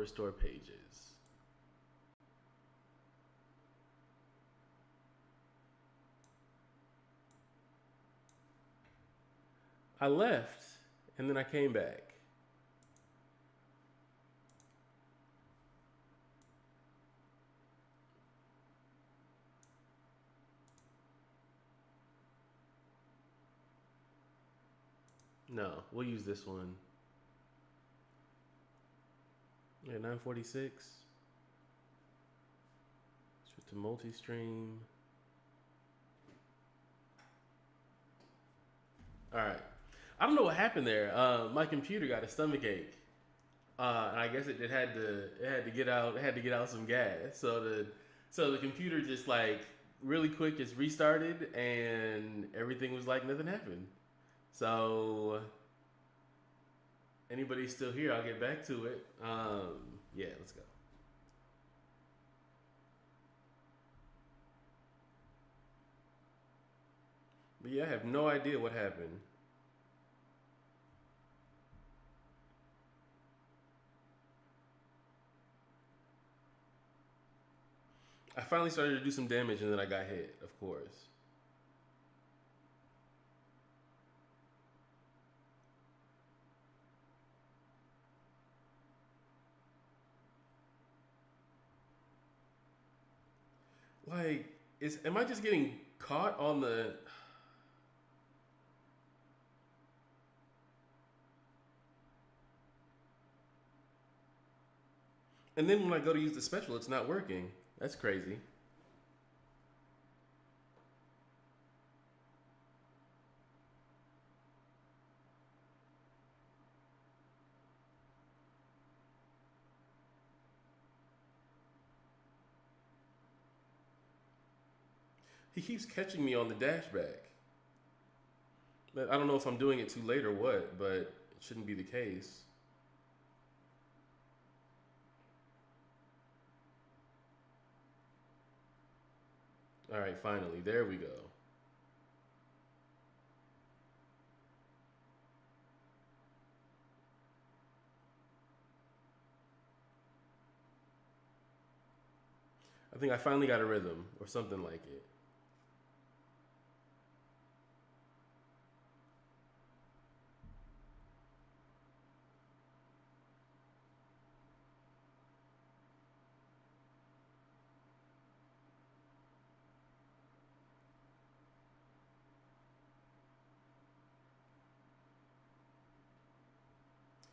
restore pages. I left and then I came back. No, we'll use this one. Yeah, 946. Switch to multi-stream. All right. I don't know what happened there. My computer got a stomach ache. And I guess it had to get out some gas. So the computer just like really quick just restarted and everything was like nothing happened. So anybody still here? I'll get back to it. Yeah, let's go. But yeah, I have no idea what happened. I finally started to do some damage and then I got hit, of course. Like, am I just getting caught on the? And then when I go to use the special, it's not working. That's crazy. He keeps catching me on the dashback. But I don't know if I'm doing it too late or what, but it shouldn't be the case. All right, finally, there we go. I think I finally got a rhythm or something like it.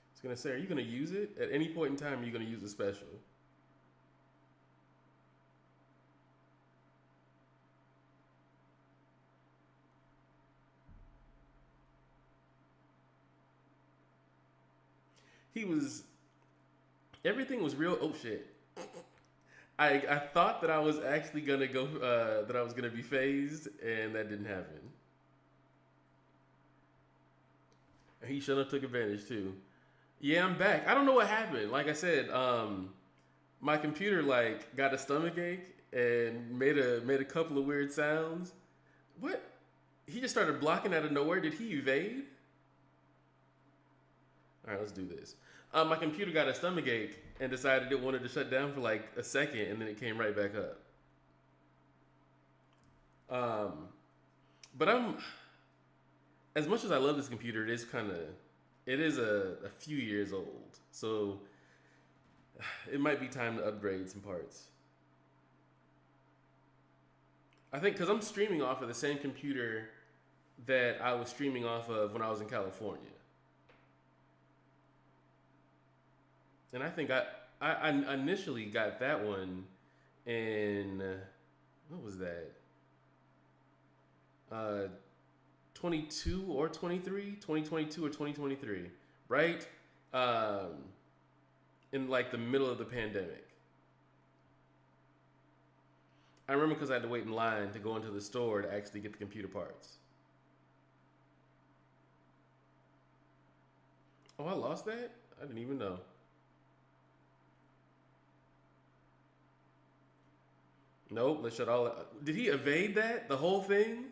It's gonna say, are you gonna use it at any point in time? Are you gonna use the special? He was. Everything was real. Oh shit! I thought that I was actually gonna go. That I was gonna be phased, and that didn't happen. And he should have took advantage too. Yeah, I'm back. I don't know what happened. Like I said, my computer like got a stomach ache and made a couple of weird sounds. What? He just started blocking out of nowhere. Did he evade? All right, let's do this. My computer got a stomach ache and decided it wanted to shut down for like a second, and then it came right back up. Um, but I'm as much as I love this computer, it is a few years old, so it might be time to upgrade some parts. I think because I'm streaming off of the same computer that I was streaming off of when I was in California. And I think I initially got that one in what was that? 22 or 23, 2022 or 2023, right? In like the middle of the pandemic. I remember because I had to wait in line to go into the store to actually get the computer parts. Oh, I lost that? I didn't even know. Nope, let's shut all that. Did he evade that? The whole thing?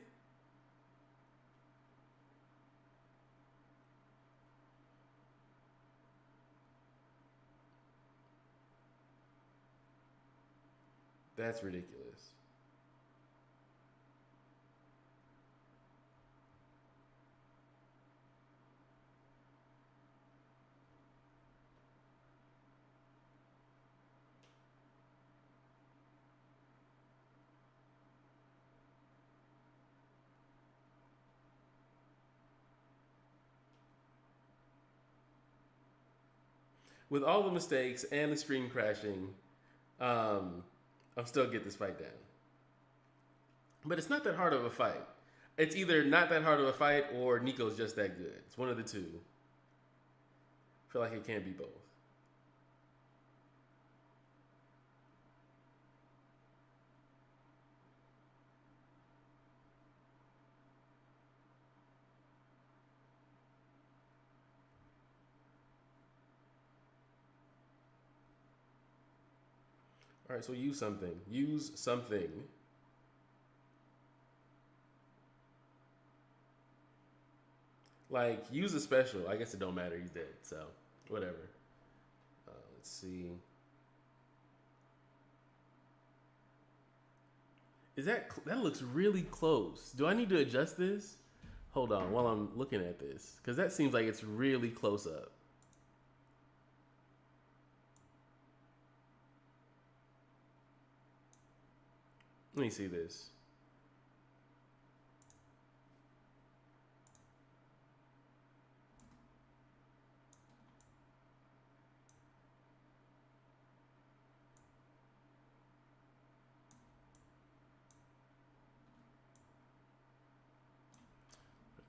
That's ridiculous. With all the mistakes and the screen crashing, um, I'm still get this fight down. But it's not that hard of a fight. It's either not that hard of a fight or Nico's just that good. It's one of the two. I feel like it can't be both. All right, so use something. Use something. Like, use a special. I guess it don't matter. He's dead, so whatever. Let's see. Is that looks really close? Do I need to adjust this? Hold on, while I'm looking at this, because that seems like it's really close up. Let me see this.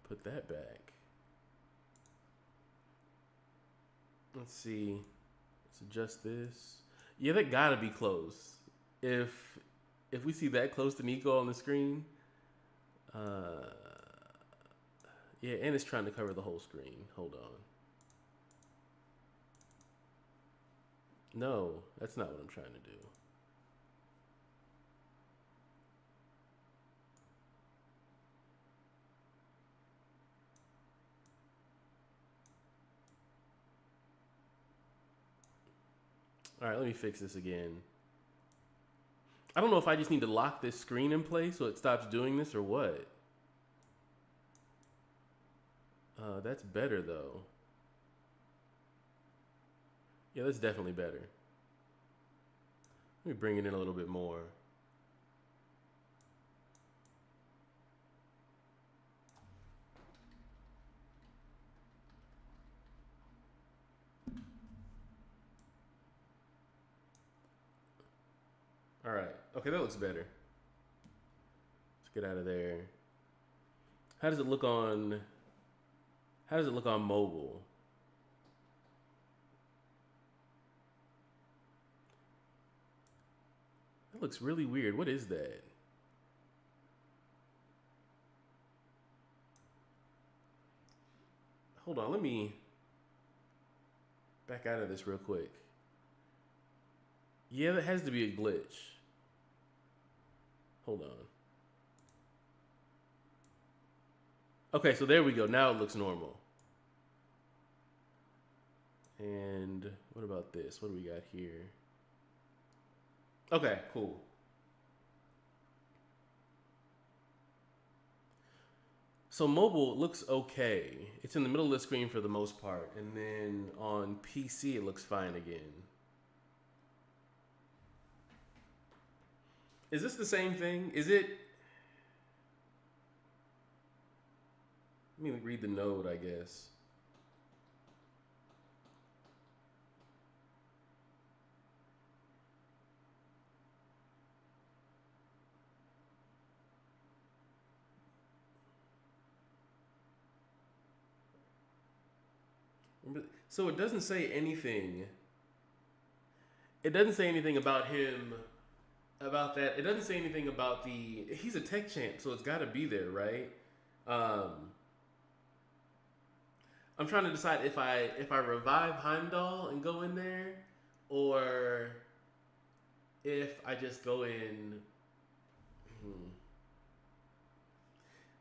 Put that back. Let's see. Let's adjust this. Yeah, that gotta be close. If we see that close to Nico on the screen, uh, yeah, and it's trying to cover the whole screen. Hold on. No, that's not what I'm trying to do. All right, let me fix this again. I don't know if I just need to lock this screen in place so it stops doing this or what. That's better though. Yeah, that's definitely better. Let me bring it in a little bit more. All right. Okay, that looks better. Let's get out of there. How does it look on? How does it look on mobile? That looks really weird. What is that? Hold on. Let me back out of this real quick. Yeah, that has to be a glitch. Hold on. Okay, so there we go. Now it looks normal. And what about this? What do we got here? Okay, cool. So mobile looks okay. It's in the middle of the screen for the most part. And then on PC, it looks fine again. Is this the same thing? Is it? Let me read the node, I guess. So it doesn't say anything. It doesn't say anything about him, about that. It doesn't say anything about the. He's a tech champ, so it's got to be there, right? I'm trying to decide if I revive Heimdall and go in there, or if I just go in.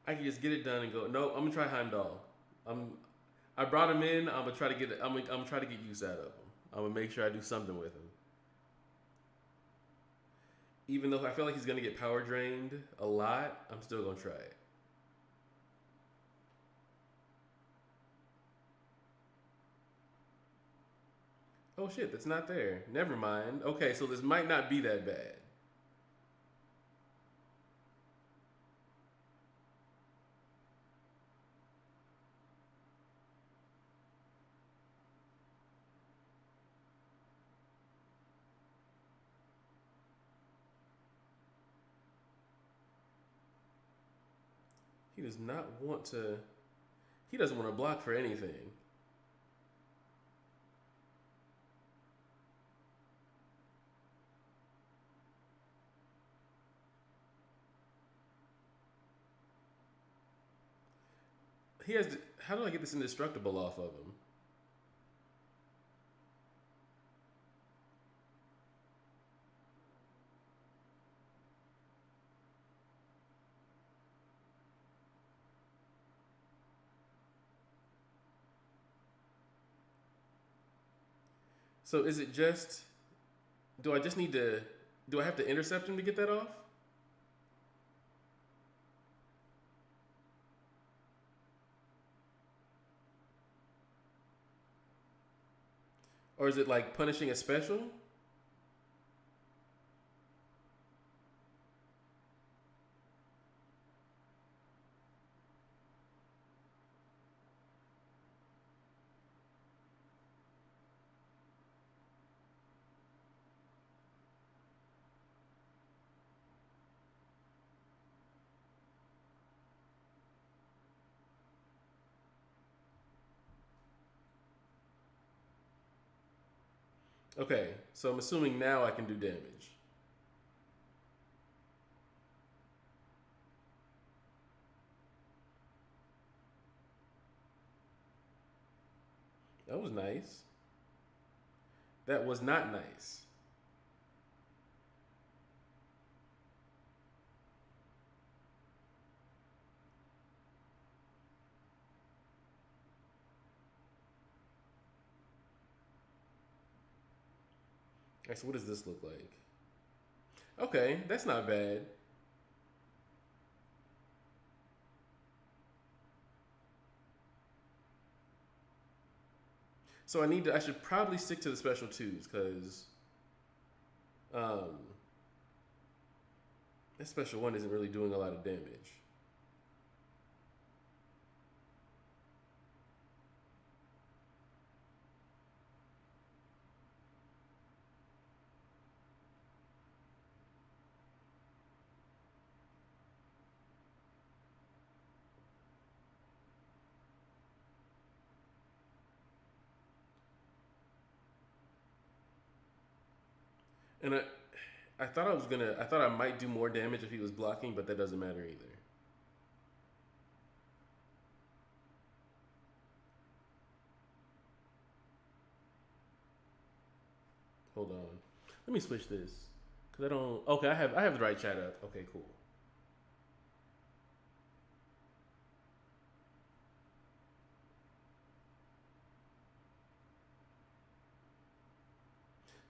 I can just get it done and go. No, I'm gonna try Heimdall. I brought him in. I'm gonna try to get. I'm gonna try to get use out of him. I'm gonna make sure I do something with him. Even though I feel like he's gonna get power drained a lot, I'm still gonna try it. Oh shit, that's not there. Never mind. Okay, so this might not be that bad. He does not want to. He doesn't want to block for anything. He has. To, how do I get this indestructible off of him? So is it just? Do I just need to? Do I have to intercept him to get that off? Or is it like punishing a special? Okay, so I'm assuming now I can do damage. That was nice. That was not nice. Okay, so what does this look like? Okay, that's not bad. So I need to. I should probably stick to the special twos because um, this special one isn't really doing a lot of damage. And I thought I was gonna. I thought I might do more damage if he was blocking, but that doesn't matter either. Hold on. Let me switch this because I don't. Okay, I have the right chat up. Okay, cool.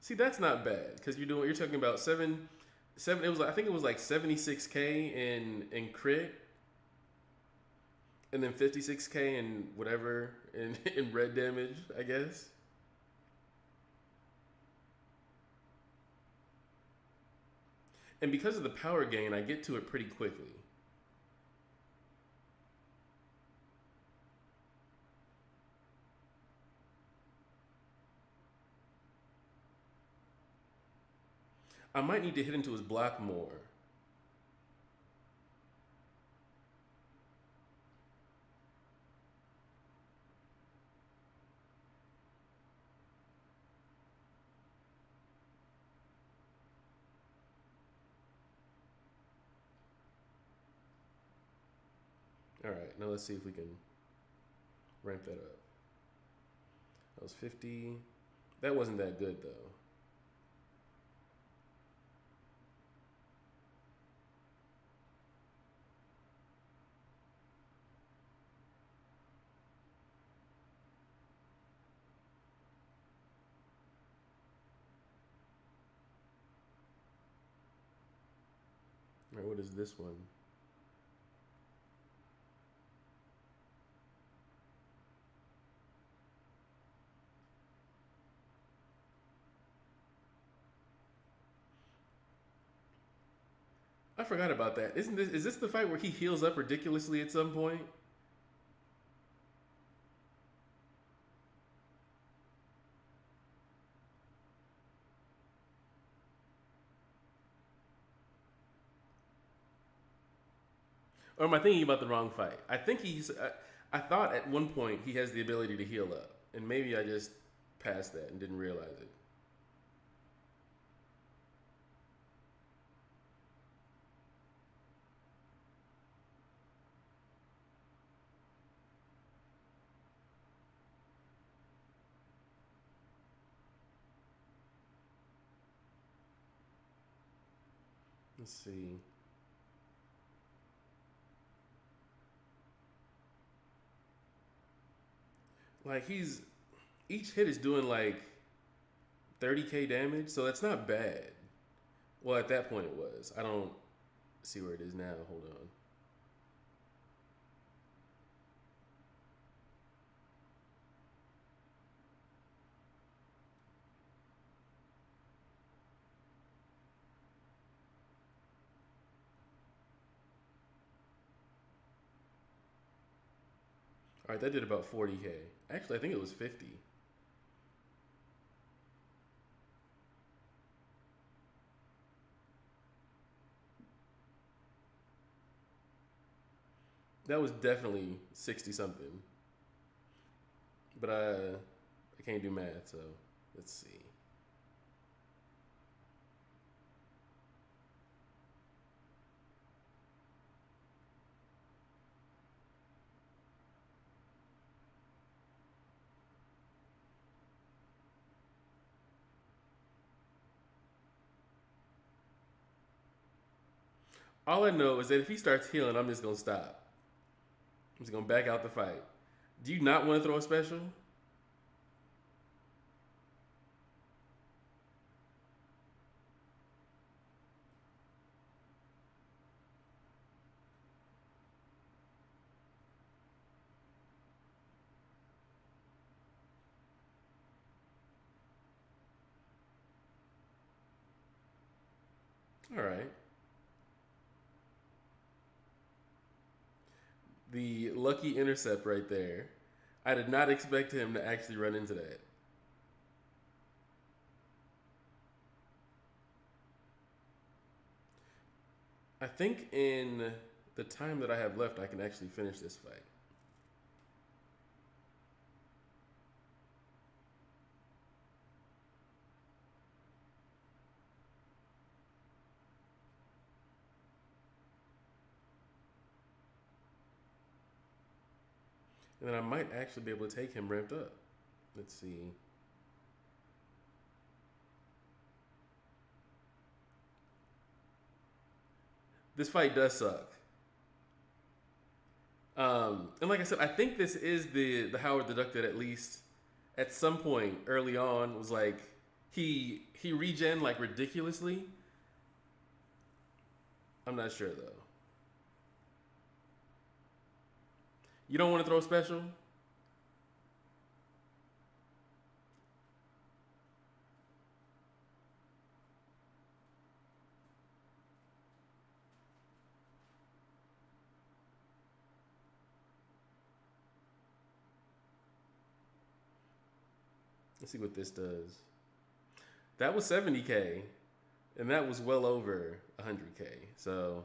See, that's not bad because you're talking about seven. It was I think it was like 76K in crit, and then 56K in whatever in in red damage. I guess. And because of the power gain, I get to it pretty quickly. I might need to hit into his block more. All right, now let's see if we can ramp that up. That was 50. That wasn't that good though. All right, what is this one? I forgot about that. Isn't this is this the fight where he heals up ridiculously at some point? Or am I thinking about the wrong fight? I think he's. I thought at one point he has the ability to heal up, and maybe I just passed that and didn't realize it. Let's see. Like he's each hit is doing like 30K damage, so that's not bad. Well, at that point it was. I don't see where it is now. Hold on. All right, that did about 40K. Actually, I think it was 50. That was definitely 60 something. But I can't do math, so let's see. All I know is that if he starts healing, I'm just gonna stop. I'm just gonna back out the fight. Do you not want to throw a special? All right. The lucky intercept right there. I did not expect him to actually run into that. I think in the time that I have left, I can actually finish this fight. And then I might actually be able to take him ramped up. Let's see. This fight does suck. And like I said, I think this is the Howard the Duck that at least at some point early on was like he regen like ridiculously. I'm not sure though. You don't want to throw a special? Let's see what this does. That was 70K, and that was well over 100K. So,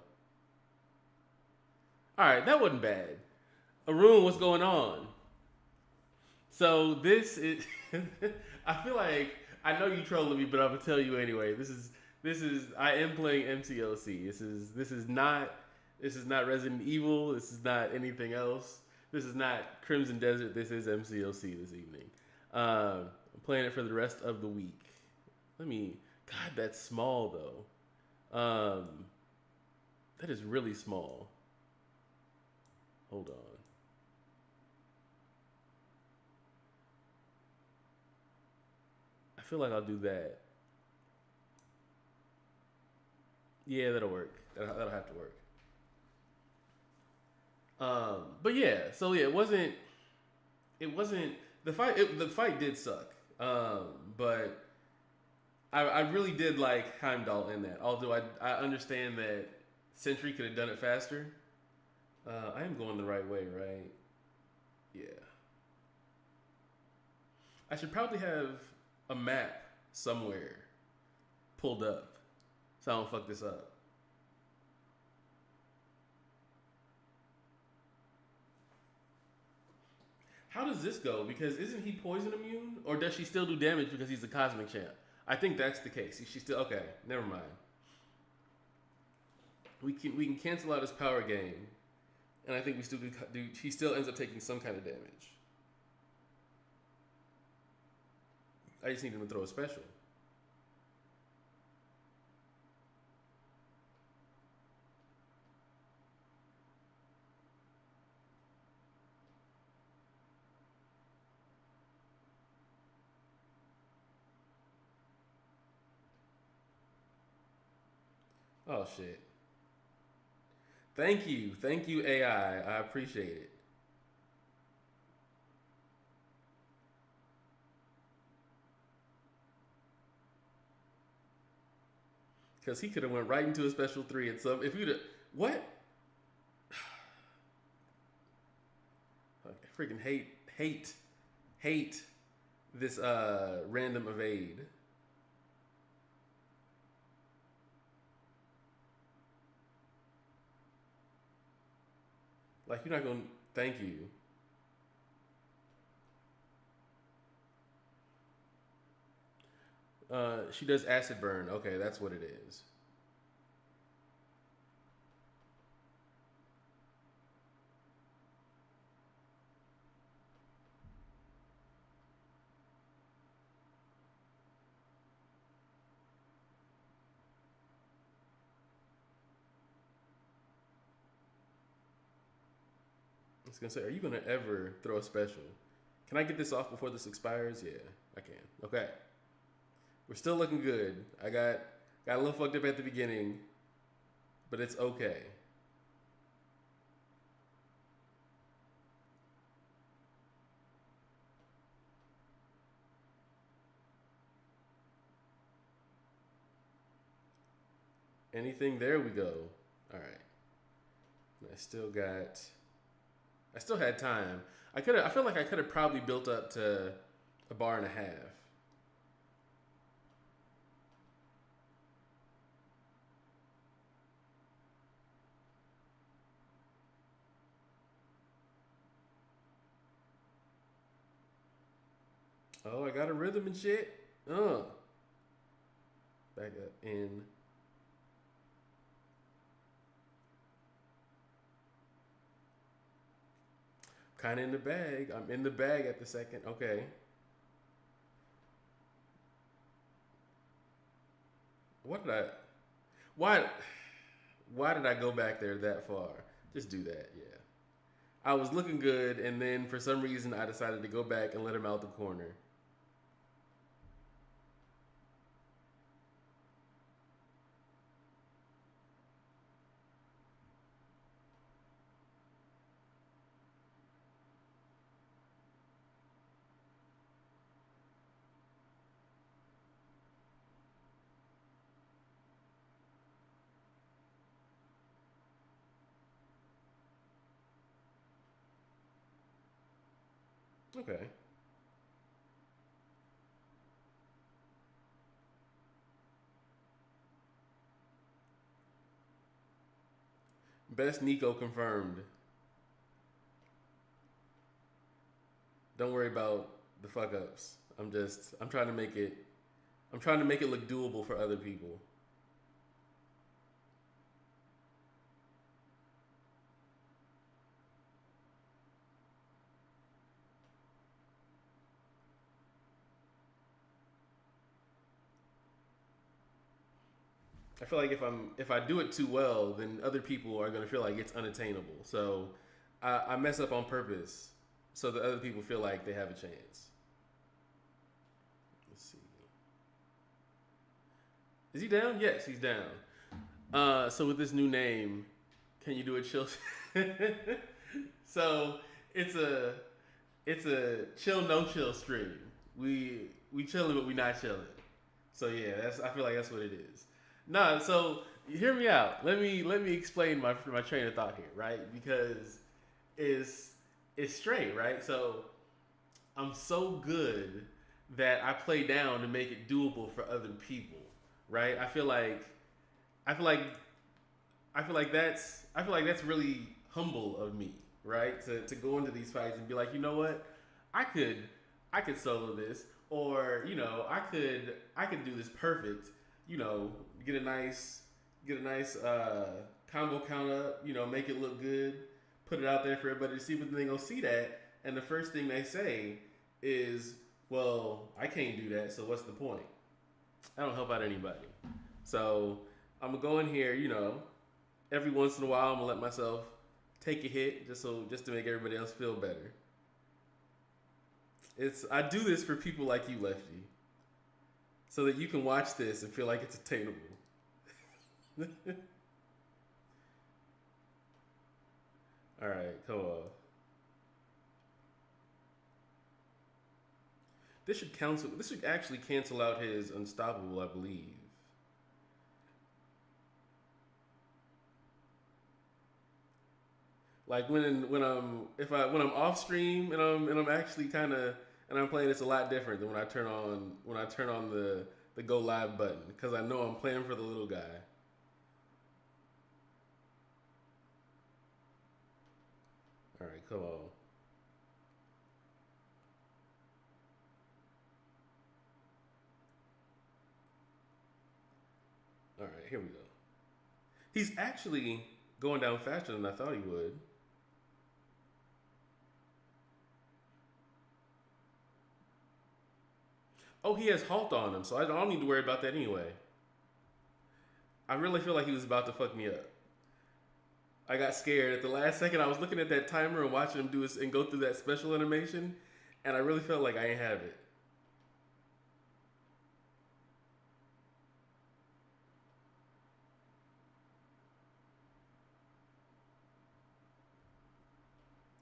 all right, that wasn't bad. Arun, what's going on? So this is. I feel like I know you trolling me, but I'm gonna tell you anyway. This is. I am playing MCOC. This is not Resident Evil. This is not anything else. This is not Crimson Desert. This is MCOC this evening. I'm playing it for the rest of the week. Let me. God, that's small though. That is really small. Hold on. I feel like I'll do that. Yeah, that'll work. That'll have to work. But yeah, so yeah, it wasn't. It wasn't the fight. The fight did suck. But I really did like Heimdall in that. Although I understand that Sentry could have done it faster. I am going the right way, right? Yeah. I should probably have a map somewhere pulled up so I don't fuck this up. How does this go? Because isn't he poison immune, or does she still do damage because he's a cosmic champ? I think that's the case. She still okay. Never mind. We can cancel out his power gain, and I think we still do. He still ends up taking some kind of damage. I just need him to throw a special. Oh shit. Thank you AI. I appreciate it. Because he could have went right into a special three at some. If you'd have what? I freaking hate this random evade. Like you're not gonna. Thank you. She does acid burn. Okay, that's what it is. I was gonna say, are you gonna ever throw a special? Can I get this off before this expires? Yeah, I can. Okay, we're still looking good. I got a little fucked up at the beginning, but it's okay. Anything? There we go. All right. I still got. I still had time. I could. I feel like I could have probably built up to a bar and a half. Oh, I got a rhythm and shit. Back up in. Kind of in the bag. I'm in the bag at the second. Okay. What did I? Why? Why did I go back there that far? Just do that. Yeah. I was looking good, and then for some reason I decided to go back and let him out the corner. Okay. Best Nico confirmed. Don't worry about the fuck ups. I'm trying to make it. I'm trying to make it look doable for other people. I feel like if I do it too well, then other people are gonna feel like it's unattainable. So I mess up on purpose so that other people feel like they have a chance. Let's see. Is he down? Yes, he's down. So with this new name, can you do a chill? So it's a it's a chill no chill stream. We chilling but we not chilling. So yeah, that's I feel like that's what it is. Nah, so hear me out. Let me explain my train of thought here, right? Because it's it's straight, right? So I'm so good that I play down to make it doable for other people, right? I feel like I feel like that's really humble of me, right? To go into these fights and be like, you know what, I could I could solo this, or I could do this perfect, you know, get a nice combo count up, you know, make it look good, put it out there for everybody to see, but then they gonna see that, and the first thing they say is, well, I can't do that, so what's the point? I don't help out anybody. So I'm gonna go in here, you know, every once in a while I'm gonna let myself take a hit just to make everybody else feel better. It's I do this for people like you, Lefty, so that you can watch this and feel like it's attainable. All right, come on. This should cancel. This should actually cancel out his unstoppable, I believe. Like when I'm off stream and I'm actually kind of and I'm playing, it's a lot different than when I turn on the go live button because I know I'm playing for the little guy. All right, come on. All right, here we go. He's actually going down faster than I thought he would. Oh, he has halt on him, so I don't need to worry about that anyway. I really feel like he was about to fuck me up. I got scared at the last second. I was looking at that timer and watching him do this and go through that special animation, and I really felt like I ain't have it.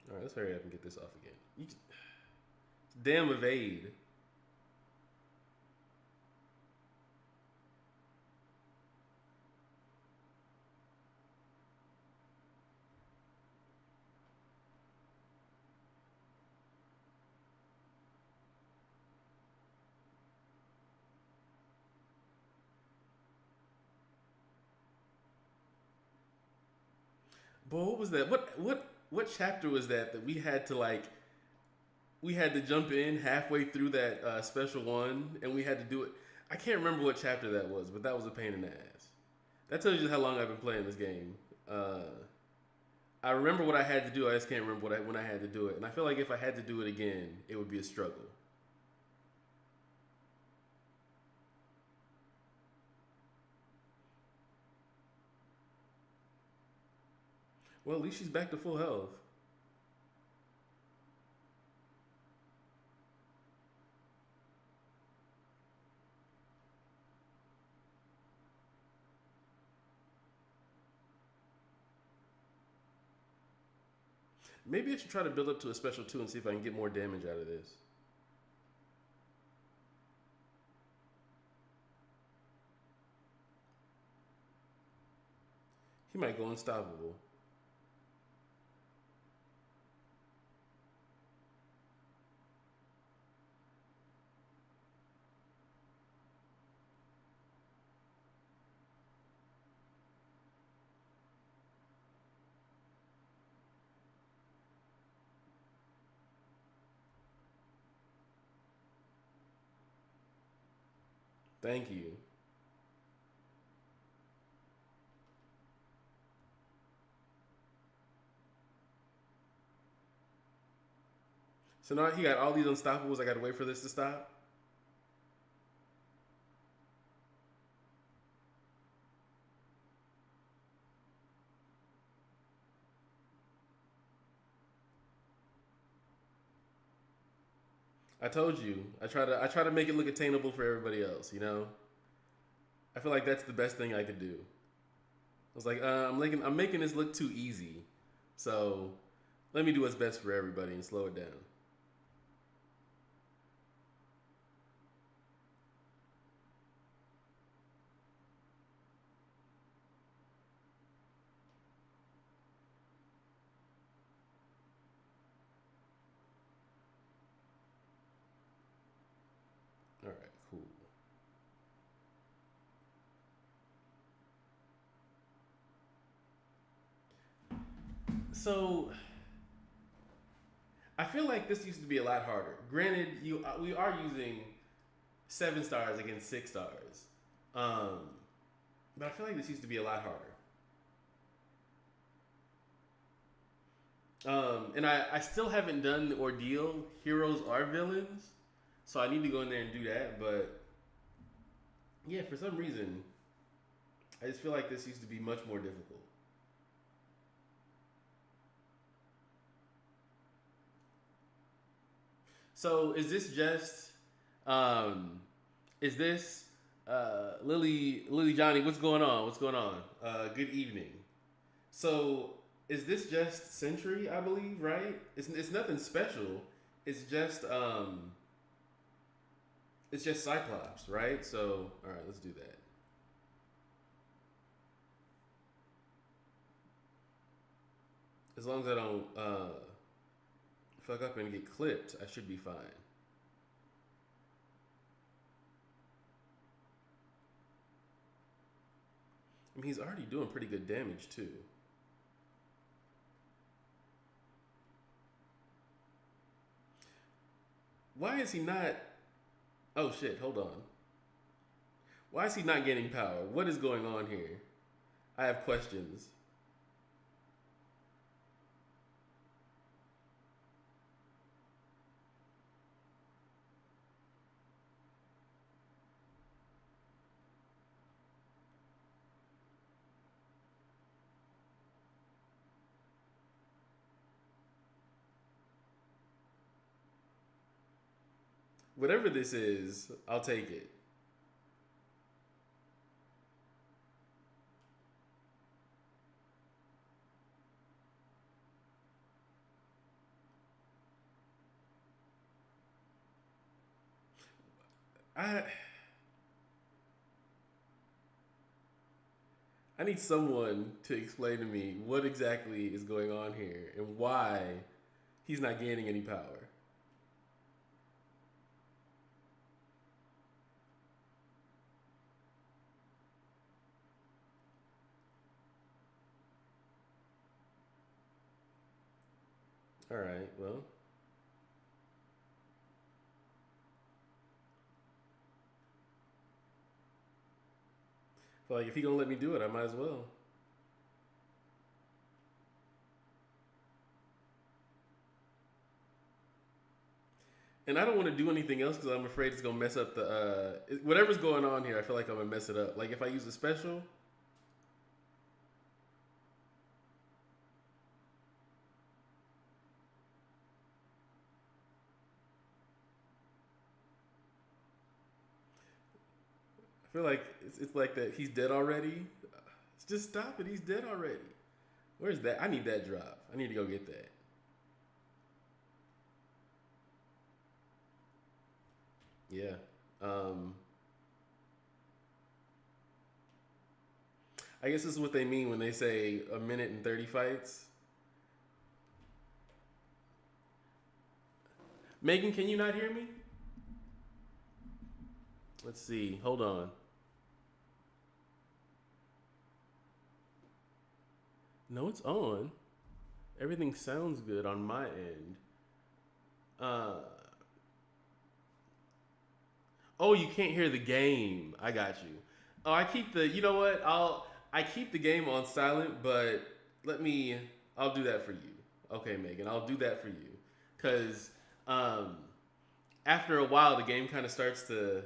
All right, let's hurry up and get this off again. Damn evade. Boy, what was that? What chapter was that we had to like we had to jump in halfway through that special one and we had to do it. I can't remember what chapter that was, but that was a pain in the ass. That tells you how long I've been playing this game. I remember what I had to do. I just can't remember when I had to do it. And I feel like if I had to do it again, it would be a struggle. Well, at least she's back to full health. Maybe I should try to build up to a special two and see if I can get more damage out of this. He might go unstoppable. Thank you. So now he got all these unstoppables. I got to wait for this to stop. I told you. I try to make it look attainable for everybody else. You know. I feel like that's the best thing I could do. was like, I'm making this look too easy, so let me do what's best for everybody and slow it down. All right, cool. So I feel like this used to be a lot harder. Granted, you we are using 7 stars against 6 stars, um, but I feel like this used to be a lot harder. And I still haven't done the ordeal. Heroes are villains, so I need to go in there and do that. But yeah, for some reason, I just feel like this used to be much more difficult. So um, is this Lily Johnny? What's going on? What's going on? Good evening. So is this just Century? I believe, right? It's nothing special. It's just um, it's just Cyclops, right? So all right, let's do that. As long as I don't fuck up and get clipped, I should be fine. I mean, he's already doing pretty good damage too. Why is he not? Oh shit! Hold on. Why is he not getting power? What is going on here? I have questions. Whatever this is, I'll take it. I I need someone to explain to me what exactly is going on here and why he's not gaining any power. All right, well, I feel like if he gonna let me do it, I might as well. And I don't want to do anything else because I'm afraid it's gonna mess up the whatever's going on here. I feel like I'm gonna mess it up. Like if I use a special, I feel like it's like that. He's dead already. Just stop it. He's dead already. Where's that? I need that drop. I need to go get that. Yeah. Um, I guess this is what they mean when they say a minute and 30 fights. Megan, can you not hear me? Let's see. Hold on. No, it's on. Everything sounds good on my end. Uh, oh, you can't hear the game. I got you. Oh, I keep the. You know what? I keep the game on silent, but let me. I'll do that for you. Okay, Megan. I'll do that for you. Cause um, after a while, the game kind of starts to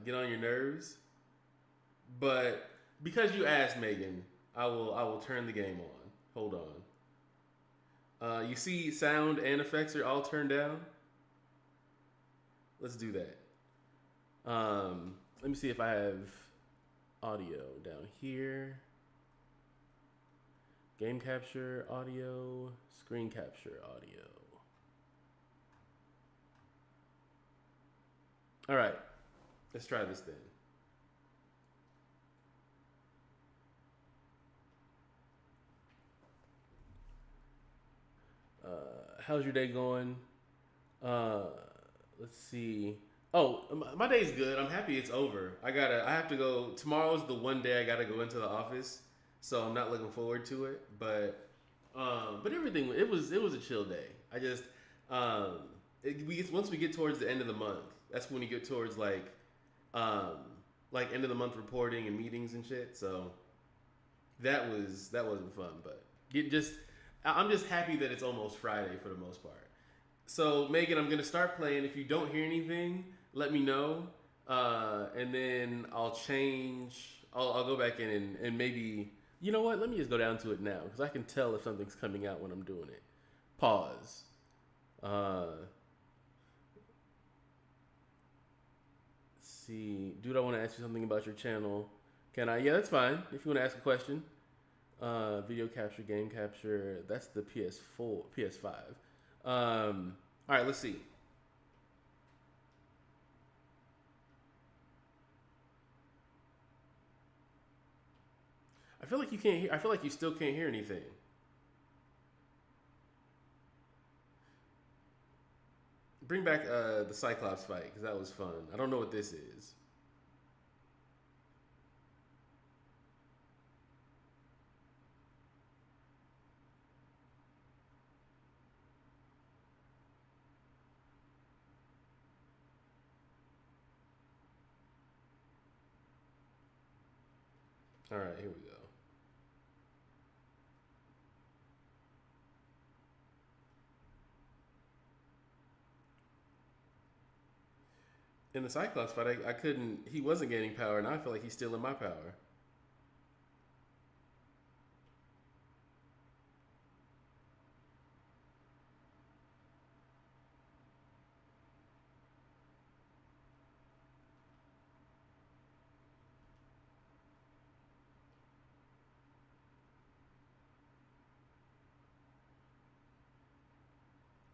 get on your nerves. But because you asked, Megan, I will turn the game on. Hold on. You see, sound and effects are all turned down. Let's do that. Let me see if I have audio down here. Game capture audio, screen capture audio. All right, let's try this then. How's your day going? Uh, let's see. Oh, my day's good. I'm happy it's over. I have to go. Tomorrow's the one day I gotta go into the office, so I'm not looking forward to it. But everything it was a chill day. I just um, once we get towards the end of the month, that's when you get towards um, like end of the month reporting and meetings and shit. So that wasn't fun, but get just I'm just happy that it's almost Friday for the most part. So Megan, I'm gonna start playing. If you don't hear anything, let me know, and then I'll change. I'll go back in and maybe you know what? Let me just go down to it now because I can tell if something's coming out when I'm doing it. Pause. Uh, let's see, dude, I want to ask you something about your channel. Can I? Yeah, that's fine. If you want to ask a question. Video capture, game capture. That's the PS4, PS5. All right, let's see. I feel like you can't hear. I feel like you still can't hear anything. Bring back the Cyclops fight because that was fun. I don't know what this is. All right, here we go. In the Cyclops fight, I couldn't. He wasn't gaining power, and I feel like he's still in my power.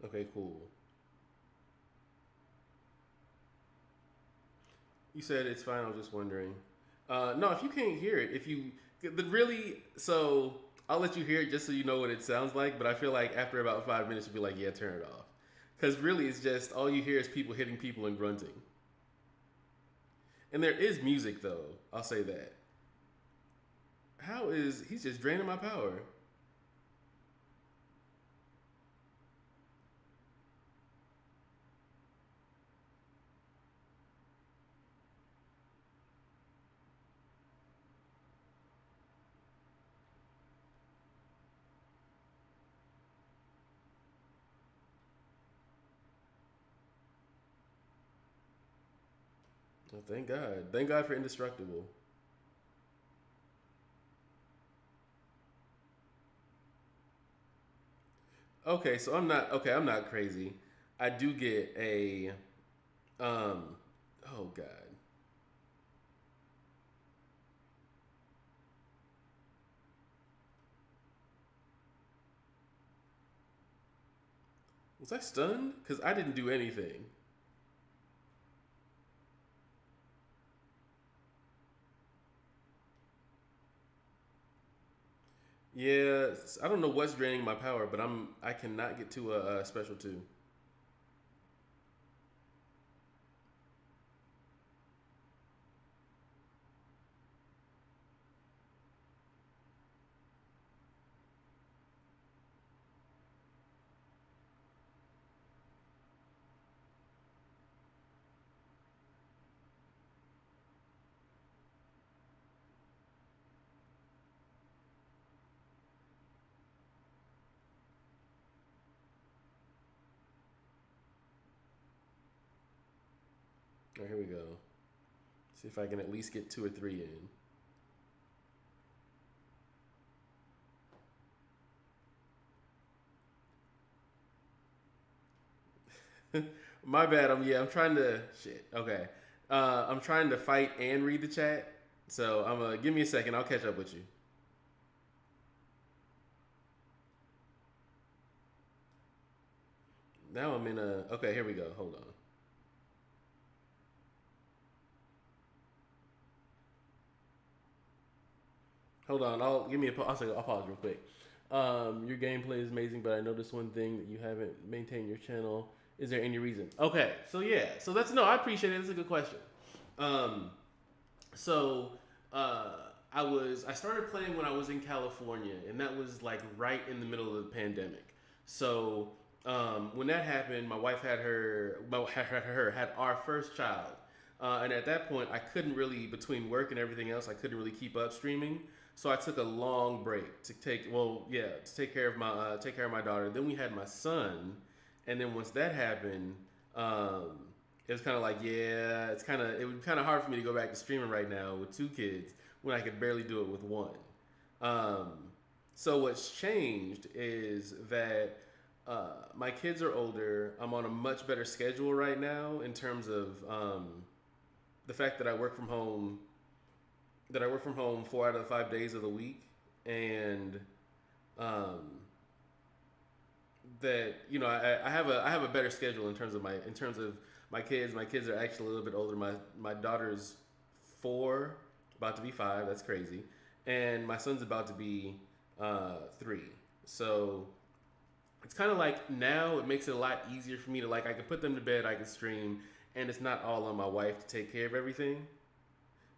Okay, cool. You said it's fine. I was just wondering. No, if you can't hear it, if you the really so I'll let you hear it just so you know what it sounds like. But I feel like after about 5 minutes, you'll be like, yeah, turn it off, because really it's just all you hear is people hitting people and grunting. And there is music though. I'll say that. How is he's just draining my power? Oh, thank God. Thank God for indestructible. Okay, so I'm not okay. I'm not crazy. I do get a um. Oh God, was I stunned? Because I didn't do anything. Yeah, I don't know what's draining my power, but I cannot get to a special two. All right, here we go. See if I can at least get two or three in. My bad. I'm trying to shit. Okay. I'm trying to fight and read the chat. So I'm gonna give me a second. I'll catch up with you. Now I'm in a. Okay, here we go. Hold on. Hold on. I'll give me a. I'll pause real quick. Your gameplay is amazing, but I noticed one thing that you haven't maintained your channel. Is there any reason? Okay, so yeah, so that's no. I appreciate it. That's a good question. Um, so uh, I started playing when I was in California, and that was like right in the middle of the pandemic. So when that happened, my wife had had our first child, and at that point, I couldn't really between work and everything else, I couldn't really keep up streaming. So I took a long break to take care of my daughter. Then we had my son, and then once that happened, it was kind of like it was kind of hard for me to go back to streaming right now with two kids when I could barely do it with one. Um, so what's changed is that my kids are older. I'm on a much better schedule right now in terms of the fact that I work from home. That I work from home 4 out of the 5 days of the week, and um, that I have a better schedule in terms of my kids. My kids are actually a little bit older. My daughter's 4, about to be 5. That's crazy, and my son's about to be 3. So it's kind of like now it makes it a lot easier for me to like I can put them to bed, I can stream, and it's not all on my wife to take care of everything.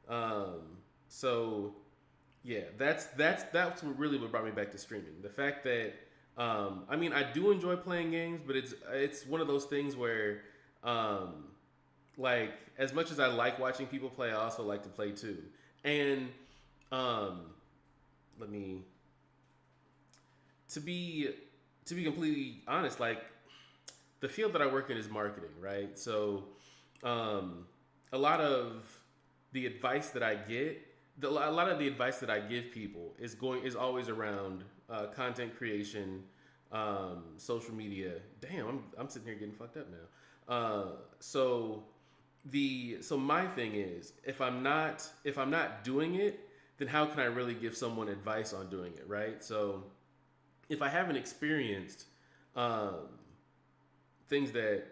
Um, so yeah, that's really what brought me back to streaming. The fact that I mean, I do enjoy playing games, but it's one of those things where um, like as much as I like watching people play, I also like to play too. And um, let me to be to be completely honest, like the field that I work in is marketing, right? So um, a lot of the advice that I get, a lot of the advice that I give people is always around content creation, social media. Damn, I'm sitting here getting fucked up now. So my thing is if I'm not doing it, then how can I really give someone advice on doing it, right? So if I haven't experienced um, things that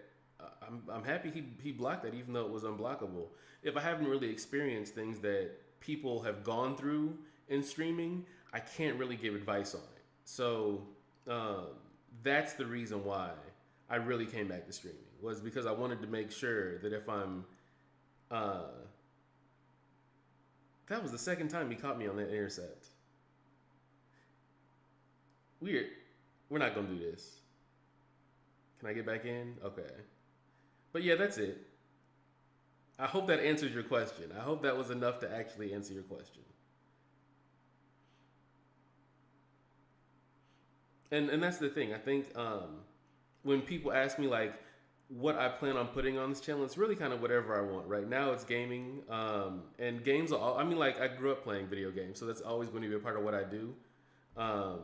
I'm happy he blocked that even though it was unblockable. If I haven't really experienced things that people have gone through in streaming, I can't really give advice on it. So um, that's the reason why I really came back to streaming, was because I wanted to make sure that if I'm uh, that was the second time he caught me on that intercept. Weird. We're not gonna do this. Can I get back in? Okay. But yeah, that's it. I hope that answers your question. I hope that was enough to actually answer your question. And that's the thing. I think when people ask me like what I plan on putting on this channel, it's really kind of whatever I want. Right now, it's gaming, and games are all. I mean, like I grew up playing video games, so that's always going to be a part of what I do. Um,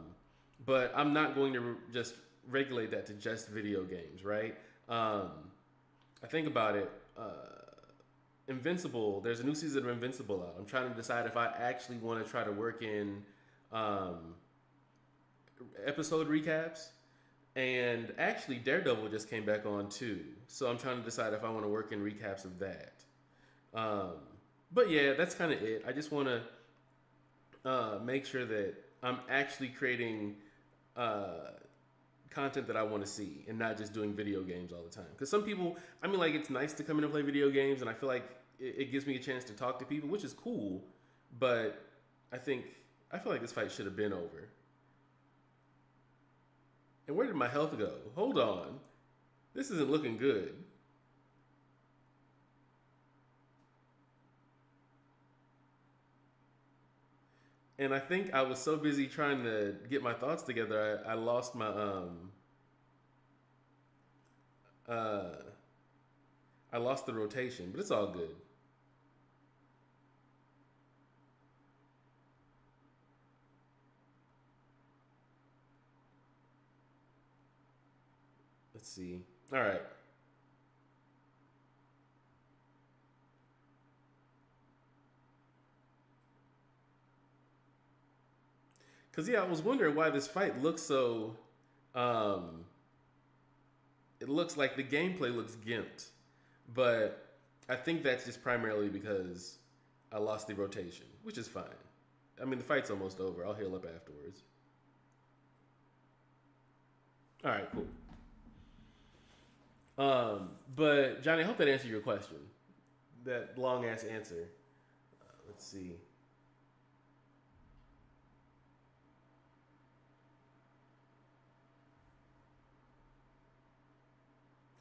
but I'm not going to just regulate that to just video games, right? Um, I think about it. Invincible. There's a new season of Invincible out. I'm trying to decide if I actually want to try to work in um, episode recaps. And actually, Daredevil just came back on too. So I'm trying to decide if I want to work in recaps of that. Um, but yeah, that's kind of it. I just want to make sure that I'm actually creating content that I want to see and not just doing video games all the time. Because some people, I mean, like it's nice to come in and play video games, and I feel like it gives me a chance to talk to people, which is cool. But I feel like this fight should have been over. And where did my health go? Hold on. This isn't looking good. And I think I was so busy trying to get my thoughts together, I lost my uh I lost the rotation, but it's all good. Let's see. All right. Cause yeah, I was wondering why this fight looks so um it looks like the gameplay looks gimped, but I think that's just primarily because I lost the rotation, which is fine. I mean, the fight's almost over. I'll heal up afterwards. All right, cool. But Johnny, I hope that answered your question. That long ass answer. Let's see.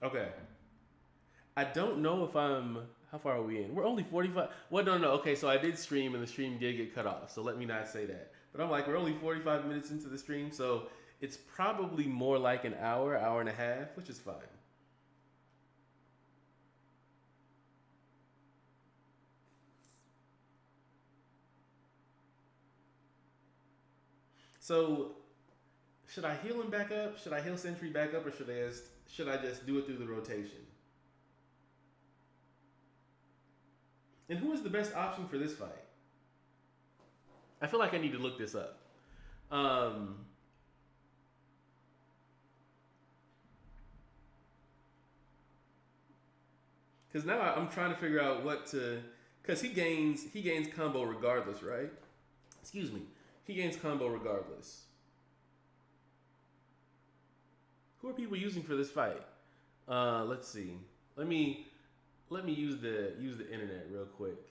Okay. I don't know if I'm. How far are we in? We're only 45. Well, no. Okay, so I did stream and the stream did get cut off. So let me not say that. But I'm like, we're only 45 minutes into the stream. So it's probably more like an hour, hour and a half, which is fine. So should I heal him back up? Should I heal Sentry back up, or should I just do it through the rotation? And who is the best option for this fight? I feel like I need to look this up. Because now I'm trying to figure out what to. Because he gains combo regardless, right? Excuse me. He gains combo regardless. Who are people using for this fight? Let's see. Let me use the internet real quick.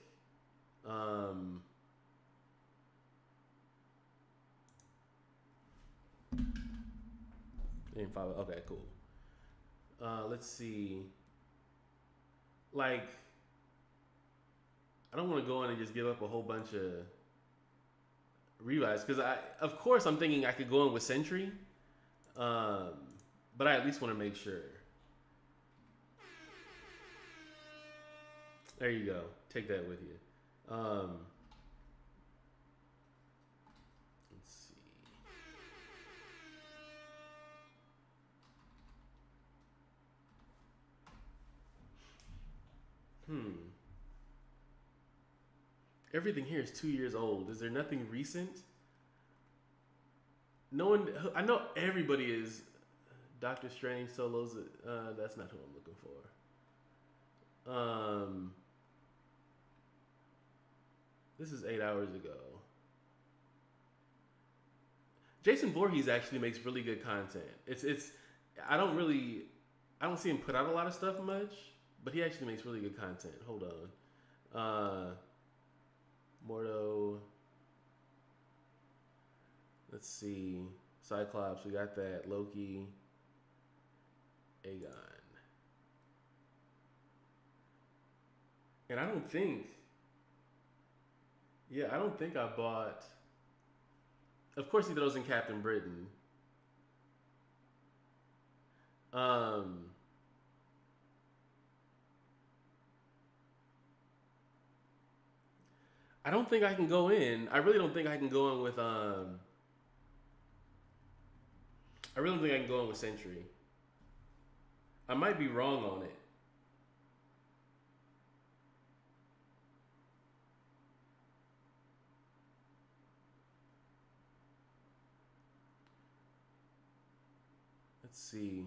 Okay, cool. Let's see. Like, I don't want to go in and just give up a whole bunch of revives because of course, I'm thinking I could go in with Sentry, but I at least want to make sure. There you go. Take that with you. Let's see. Everything here is 2 years old. Is there nothing recent? No one. I know everybody is. Doctor Strange solos. That's not who I'm looking for. This is 8 hours ago. Jason Voorhees actually makes really good content. It's. I don't see him put out a lot of stuff much, but he actually makes really good content. Hold on. Mordo. Let's see. Cyclops, we got that. Loki. Aegon. And I don't think I bought. Of course, he throws in Captain Britain. I don't think I can go in. I really don't think I can go in with. I really don't think I can go in with Sentry. I might be wrong on it. Let's see.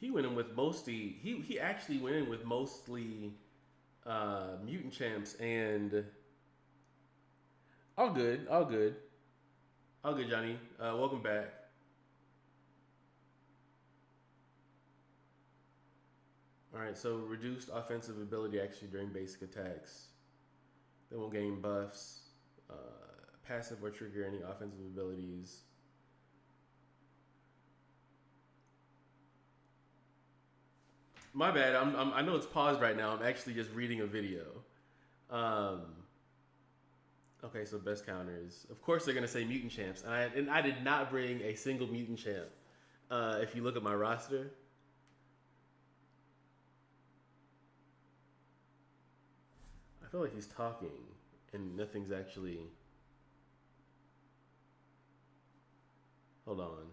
He went in with mostly. He actually went in with mostly mutant champs and all good, Johnny. Welcome back. All right, so reduced offensive ability actually during basic attacks. They won't gain buffs. Passive or trigger any offensive abilities. My bad. I know it's paused right now. I'm actually just reading a video. Okay, so best counters. Of course, they're gonna say mutant champs, and I did not bring a single mutant champ. If you look at my roster, I feel like he's talking, and nothing's actually. Hold on.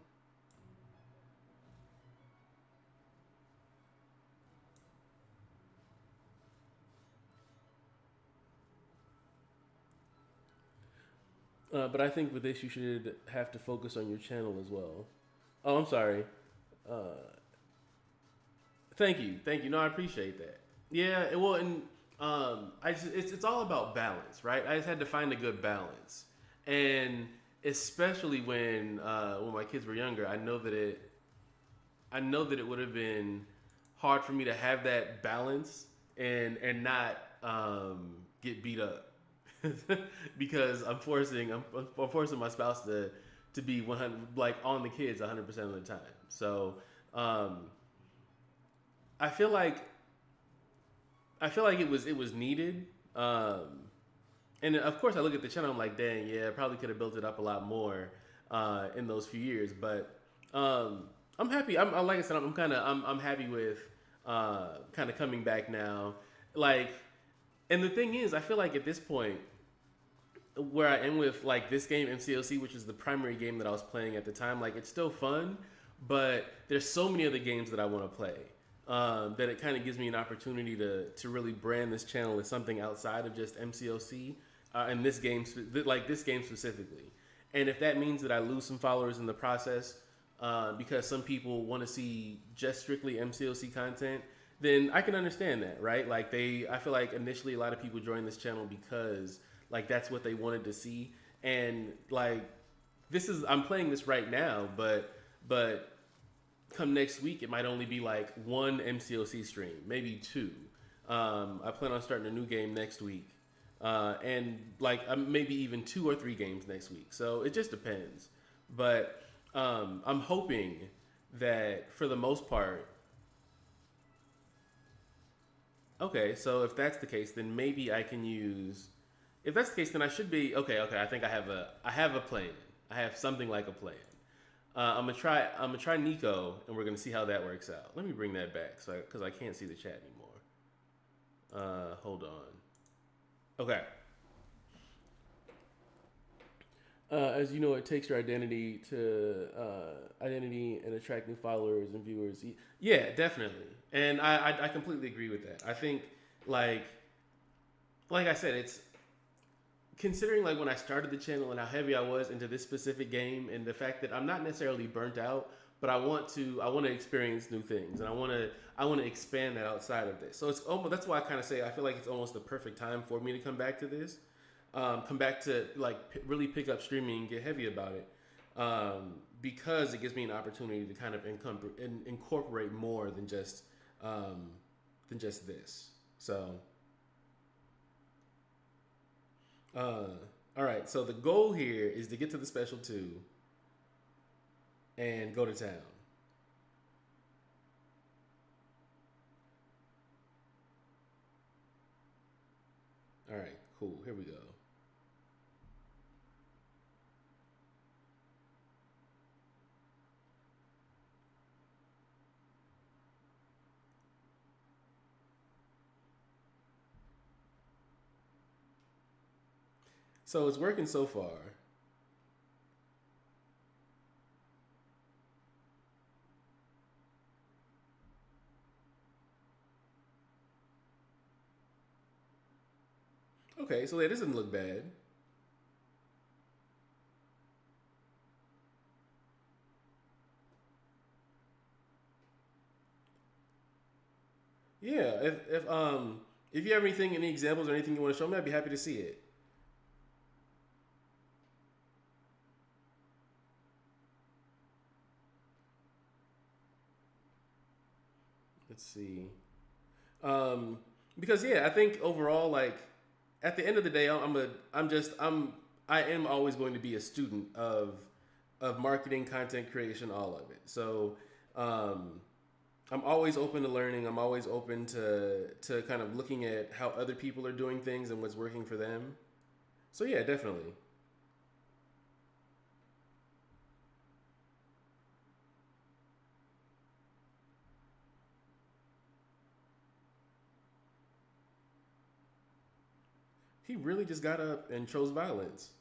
But I think with this, you should have to focus on your channel as well. Oh, I'm sorry. Uh, thank you. No, I appreciate that. Yeah, well, and I just, it's all about balance, right? I just had to find a good balance, and especially when my kids were younger, I know that it would have been hard for me to have that balance and not get beat up because I'm forcing my spouse to be 100 like on the kids 100% of the time. So um, I feel like it was needed. And of course, I look at the channel. I'm like, dang, yeah, I probably could have built it up a lot more in those few years. But I'm happy. Like I said, I'm happy with kind of coming back now. Like, and the thing is, I feel like at this point, where I am with like this game MCOC, which is the primary game that I was playing at the time, like it's still fun, but there's so many other games that I want to play that it kind of gives me an opportunity to really brand this channel as something outside of just MCOC and this game specifically. And if that means that I lose some followers in the process because some people want to see just strictly MCOC content, then I can understand that, right? Like I feel like initially a lot of people joined this channel because like that's what they wanted to see, and like I'm playing this right now, but come next week it might only be like one MCOC stream, maybe two. I plan on starting a new game next week, and like maybe even 2 or 3 games next week. So it just depends, but I'm hoping that for the most part. Okay, so if that's the case, then maybe I can use. If that's the case, then I should be okay. Okay, I think I have a plan. I have something like a plan. I'm gonna try Nico, and we're gonna see how that works out. Let me bring that back, so because I can't see the chat anymore. Hold on. Okay. As you know, it takes your identity to identity and attract new followers and viewers. Yeah, definitely, and I completely agree with that. I think like I said, it's considering like when I started the channel and how heavy I was into this specific game, and the fact that I'm not necessarily burnt out, but I want to experience new things, and I want to expand that outside of this. So it's almost that's why I kind of say I feel like it's almost the perfect time for me to come back to this. Come back to like really pick up streaming and get heavy about it because it gives me an opportunity to kind of incorporate more than just this. So, all right. So the goal here is to get to the special 2 and go to town. All right. Cool. Here we go. So it's working so far. Okay, so that doesn't look bad. Yeah, if you have anything, any examples or anything you want to show me, I'd be happy to see it. Let's see. Um, because yeah, I think overall, like at the end of the day, I am always going to be a student of marketing, content creation, all of it. So um, I'm always open to learning. I'm always open to kind of looking at how other people are doing things and what's working for them. So yeah, definitely. He really just got up and chose violence.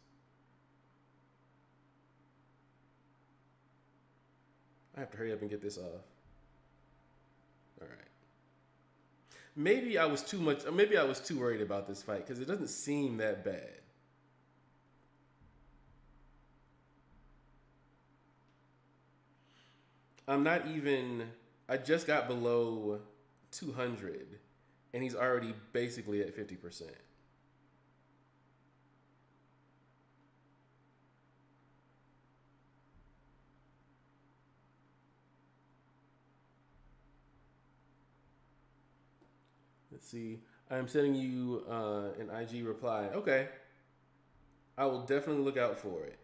I have to hurry up and get this off. All right. Maybe I was too much. Maybe I was too worried about this fight because it doesn't seem that bad. I'm not even. I just got below 200, and he's already basically at 50%. Let's see. I'm sending you an IG reply. Okay, I will definitely look out for it.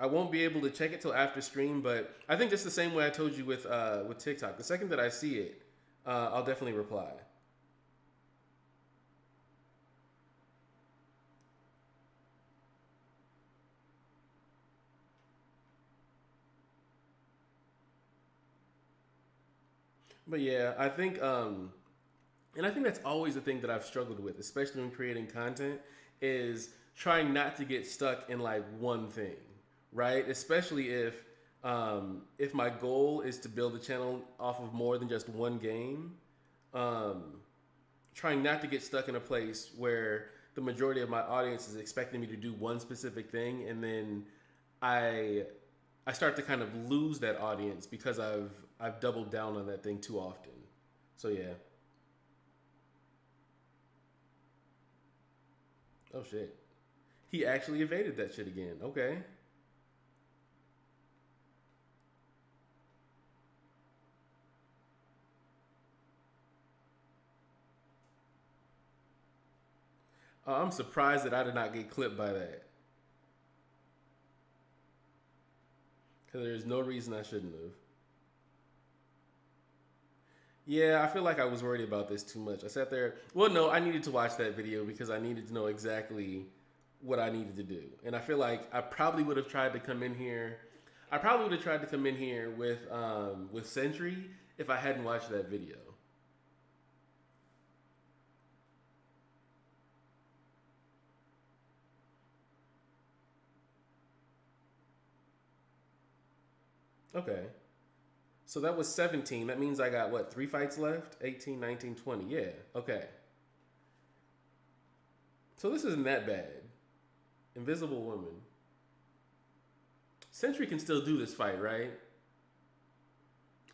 I won't be able to check it till after stream, but I think just the same way I told you with TikTok. The second that I see it, I'll definitely reply. But yeah, and I think that's always the thing that I've struggled with, especially when creating content, is trying not to get stuck in like one thing, right? Especially if my goal is to build a channel off of more than just one game, um, trying not to get stuck in a place where the majority of my audience is expecting me to do one specific thing, and then I I start to kind of lose that audience because I've doubled down on that thing too often. So yeah. Oh shit. He actually evaded that shit again. Okay. I'm surprised that I did not get clipped by that. Because there's no reason I shouldn't have. Yeah, I feel like I was worried about this too much. I sat there. Well, no, I needed to watch that video because I needed to know exactly what I needed to do. And I feel like I probably would have tried to come in here. I probably would have tried to come in here with Sentry if I hadn't watched that video. Okay. So that was 17. That means I got what, 3 fights left? 18, 19, 20. Yeah. Okay. So this isn't that bad. Invisible Woman. Sentry can still do this fight, right?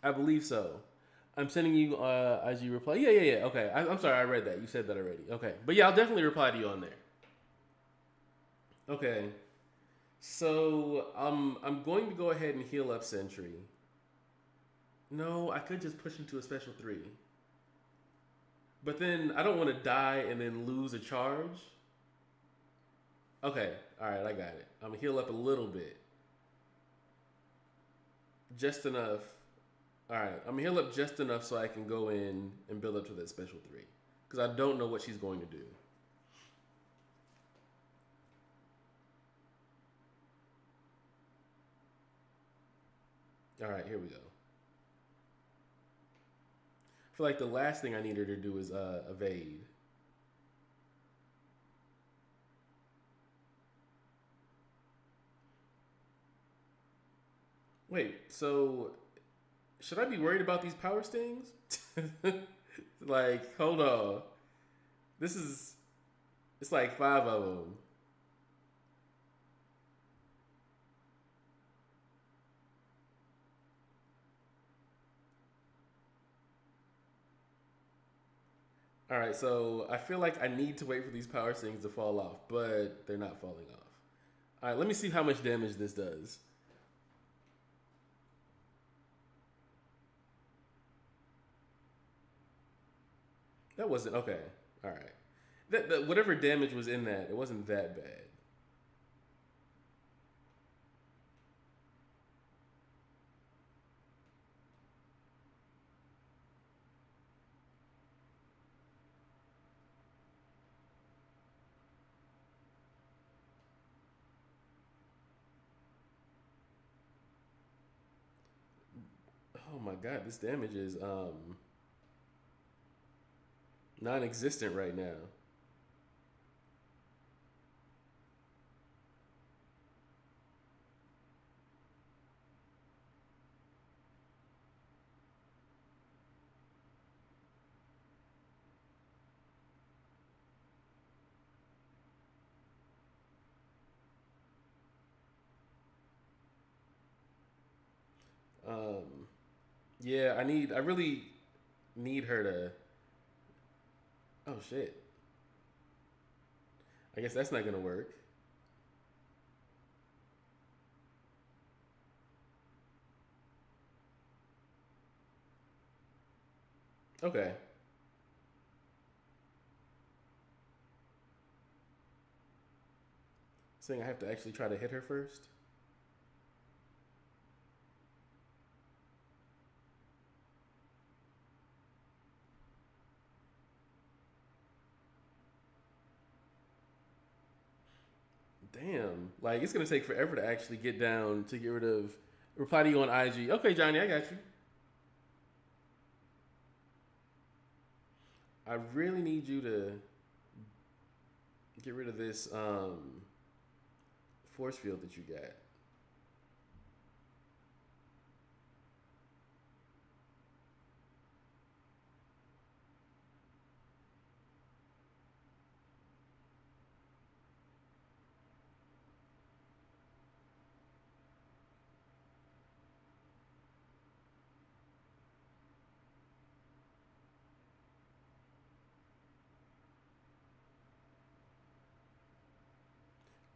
I believe so. I'm sending you IG reply. Yeah, yeah, yeah. Okay. I'm sorry, I read that. You said that already. Okay. But yeah, I'll definitely reply to you on there. Okay. So I'm going to go ahead and heal up Sentry. No, I could just push him to a special 3. But then I don't want to die and then lose a charge. Okay, alright, I got it. I'm gonna heal up a little bit. Just enough. Alright, I'm gonna heal up just enough so I can go in and build up to that special 3. Because I don't know what she's going to do. Alright, here we go. I feel like the last thing I need her to do is evade. Wait, so should I be worried about these power stings? Like, hold on. This is, it's like 5 of them. All right, so I feel like I need to wait for these power stings to fall off, but they're not falling off. All right, let me see how much damage this does. That wasn't okay. All right, that whatever damage was in that, it wasn't that bad. Oh my god, this damage is non-existent right now. Um, yeah, I really need her to. Oh shit! I guess that's not gonna work. Okay, saying I have to actually try to hit her first. Damn, like it's gonna take forever to actually get down to get rid of reply to you on IG. Okay, Johnny, I got you. I really need you to get rid of this force field that you got.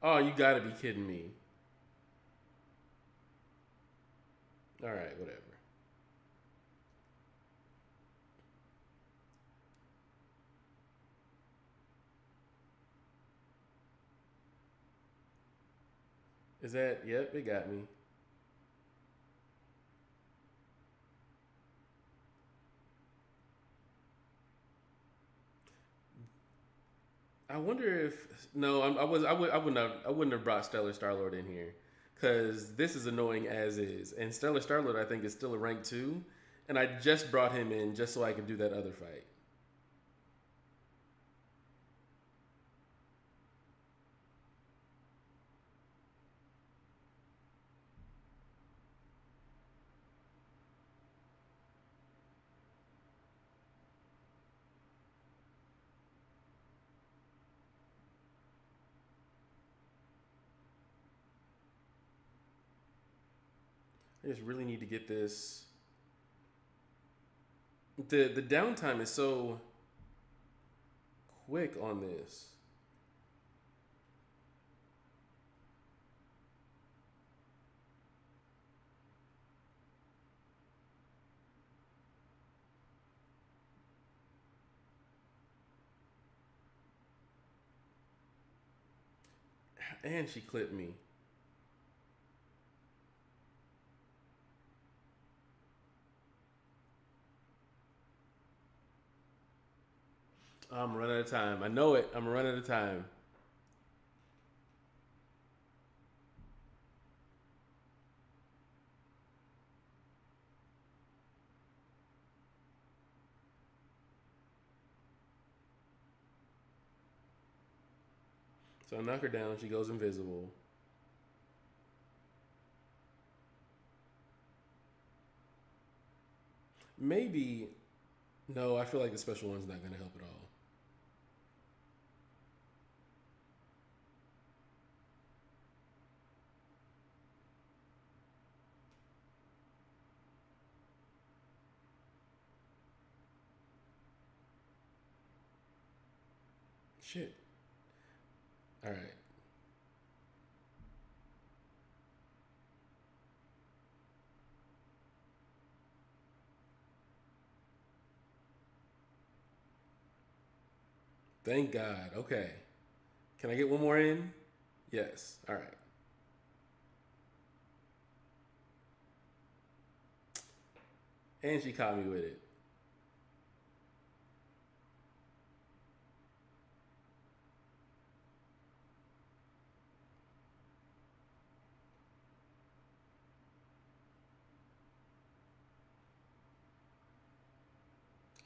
Oh, you gotta be kidding me. All right, whatever. Is that? Yep, it got me. I wonder if no, I would not I wouldn't have brought Stellar Star Lord in here because this is annoying as is, and Stellar Star Lord I think is still a rank two, and I just brought him in just so I could do that other fight. I just really need to get this. The downtime is so quick on this. And she clipped me. I'm running out of time. I know it. I'm running out of time. So I knock her down. She goes invisible. Maybe no. I feel like the special one's not gonna help at all. Shit. All right. Thank God. Okay. Can I get one more in? Yes. All right. And she caught me with it.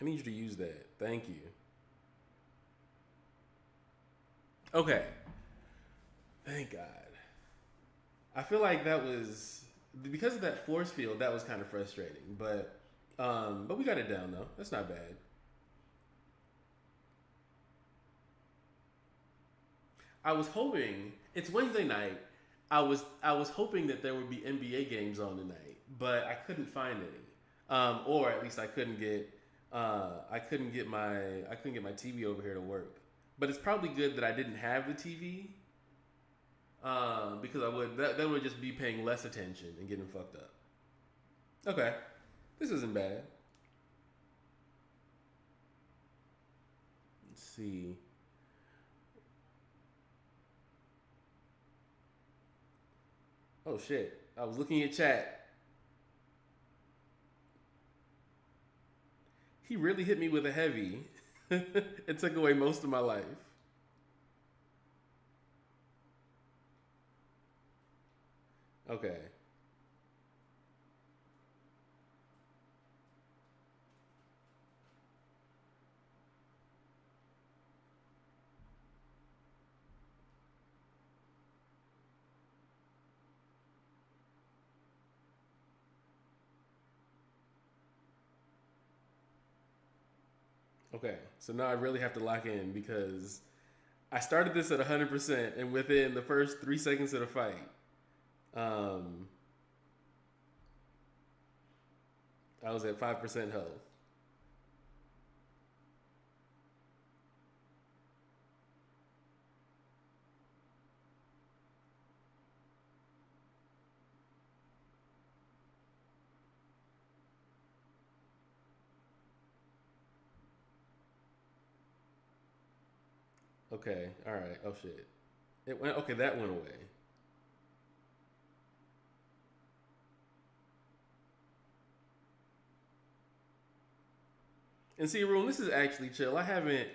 I need you to use that. Thank you. Okay. Thank God. I feel like that was because of that force field. That was kind of frustrating, but we got it down though. That's not bad. I was hoping it's Wednesday night. I was hoping that there would be NBA games on tonight, but I couldn't find any, or at least I couldn't get my TV over here to work. But it's probably good that I didn't have the TV, because I would that would just be paying less attention and getting fucked up. Okay, this isn't bad. Let's see. Oh shit! I was looking at chat. He really hit me with a heavy. It took away most of my life. Okay. Okay. So now I really have to lock in because I started this at 100%, and within the first 3 seconds of the fight, um, I was at 5% health. Okay. All right. Oh shit. It went. Okay, that went away. And see, Room, this is actually chill. I haven't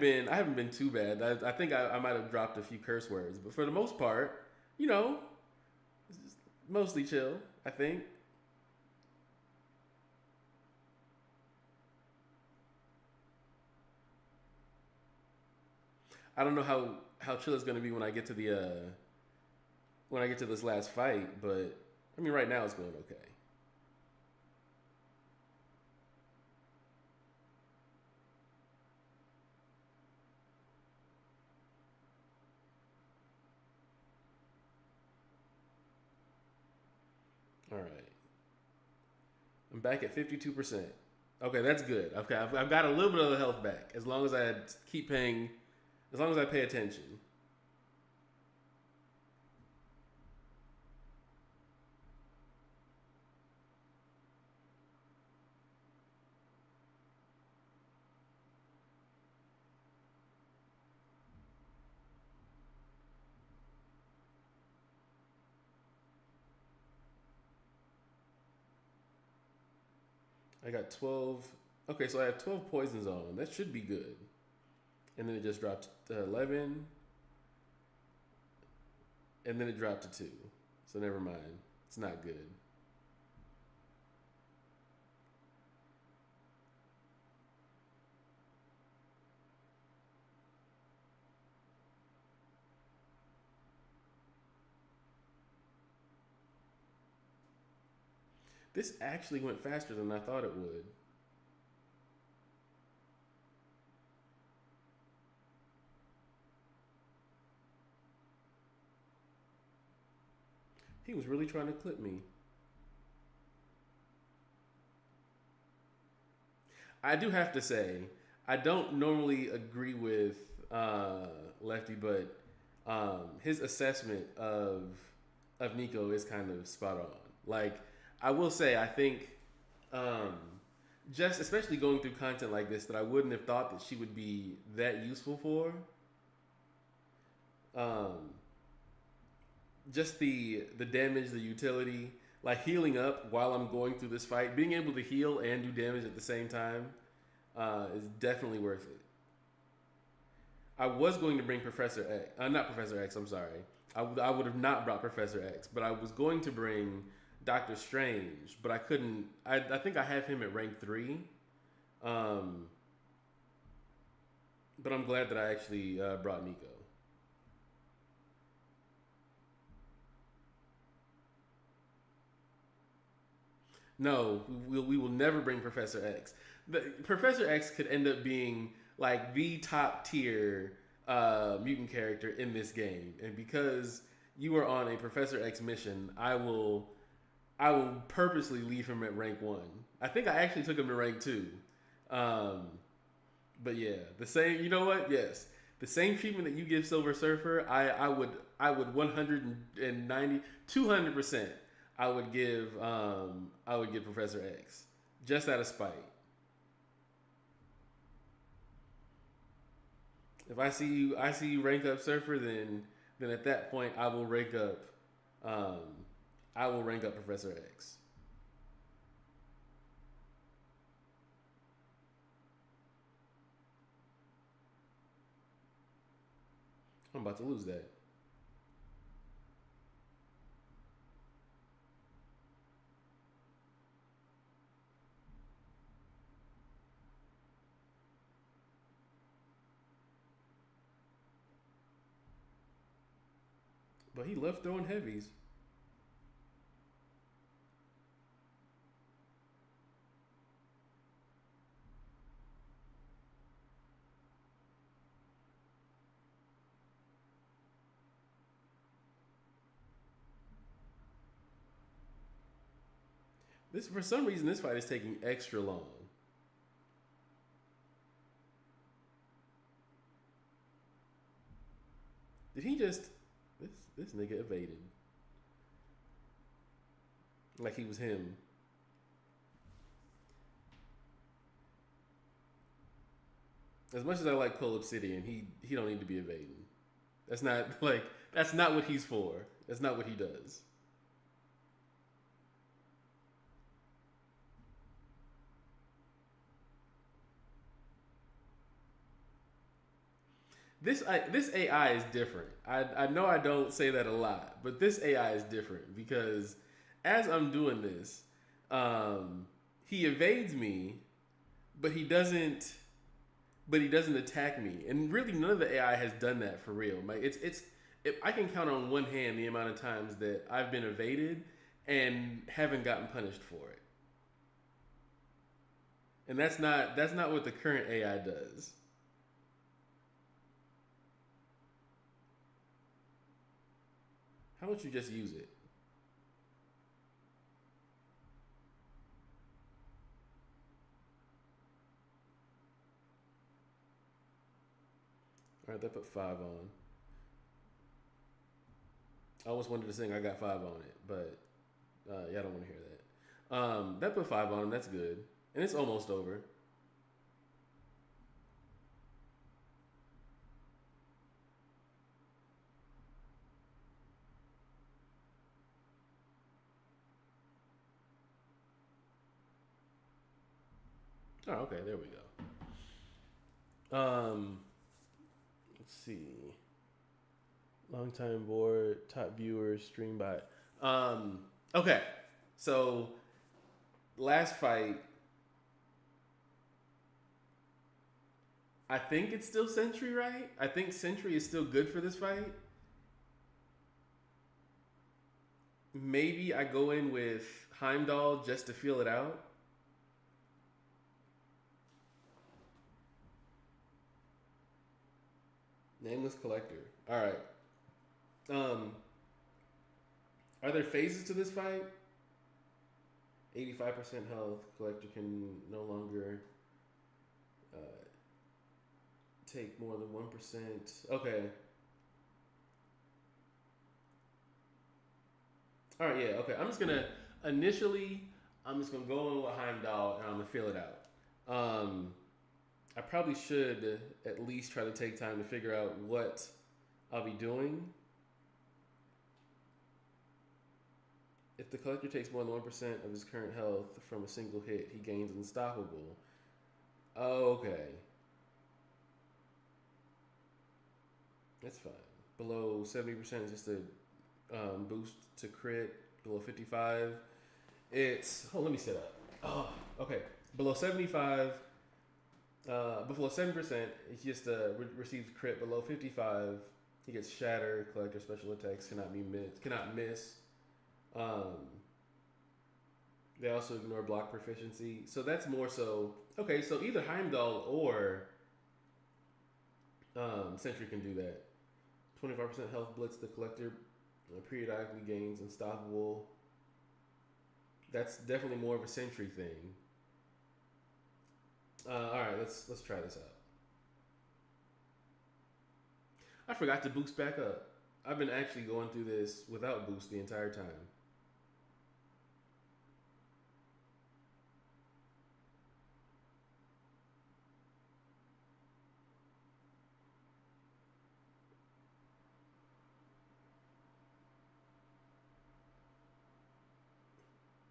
been too bad. I think I might have dropped a few curse words, but for the most part, you know, it's just mostly chill. I think. I don't know how chill it's gonna be when I get to the when I get to this last fight, but I mean, right now it's going okay. All right, I'm back at 52%. Okay, that's good. Okay, I've got a little bit of the health back as long as I keep paying, as long as I pay attention. I got 12. Okay, so I have 12 poisons on. That should be good. And then it just dropped to 11, and then it dropped to 2. So never mind. It's not good. This actually went faster than I thought it would. He was really trying to clip me. I do have to say, I don't normally agree with Lefty, but his assessment of Nico is kind of spot on. Like, I will say, I think um, just especially going through content like this that I wouldn't have thought that she would be that useful for. Um, just the damage, the utility, like healing up while I'm going through this fight, being able to heal and do damage at the same time is definitely worth it. I was going to bring Professor X, not Professor X. I'm sorry. I would have not brought Professor X, but I was going to bring Doctor Strange, but I couldn't. I think I have him at rank 3, um, but I'm glad that I actually brought Nico. No, we will never bring Professor X. Professor X could end up being like the top tier mutant character in this game, and because you are on a Professor X mission, I will I will purposely leave him at rank 1. I think I actually took him to rank 2. Um, but yeah, the same. You know what? Yes, the same treatment that you give Silver Surfer, I would 190 200%. I would give Professor X just out of spite. If I see you rank up Surfer, then at that point um, I will rank up Professor X. I'm about to lose that. But he left throwing heavies. This for some reason this fight is taking extra long. Did he just this nigga evaded like he was him? As much as I like Cole Obsidian, he don't need to be evading. That's not like that's not what he's for. That's not what he does. This AI is different. I know I don't say that a lot, but this AI is different because as I'm doing this, he evades me, but he doesn't attack me. And really, none of the AI has done that for real. Like I can count on one hand the amount of times that I've been evaded and haven't gotten punished for it. And that's not what the current AI does. How about you just use it? All right, that put 5 on. I almost wanted to sing "I Got 5 on It," but y'all don't want to hear that. That put 5 on him. That's good, and it's almost over. Oh, okay, there we go. Let's see. Long time board, top viewers, stream by. Okay, so last fight, I think it's still Sentry, right? I think Sentry is still good for this fight. Maybe I go in with Heimdall just to feel it out. Nameless Collector. All right. Um, are there phases to this fight? 85% health. Collector can no longer uh, take more than 1%. Okay. All right. Yeah. Okay. I'm just gonna go in with Heimdall and I'm gonna feel it out. I probably should at least try to take time to figure out what I'll be doing. If the collector takes more than 1% of his current health from a single hit, he gains unstoppable. Okay. That's fine. Below 70% is just a boost to crit. Below 55, let me set up. Oh, okay. Below 75, below 7%, he just receives crit. Below 55, he gets shatter. Collector special attacks cannot miss. They also ignore block proficiency. So that's more so. Okay, so either Heimdall or Sentry can do that. 25% health blitz. The collector periodically gains unstoppable. That's definitely more of a century thing. All right, let's try this out. I forgot to boost back up. I've been actually going through this without boost the entire time.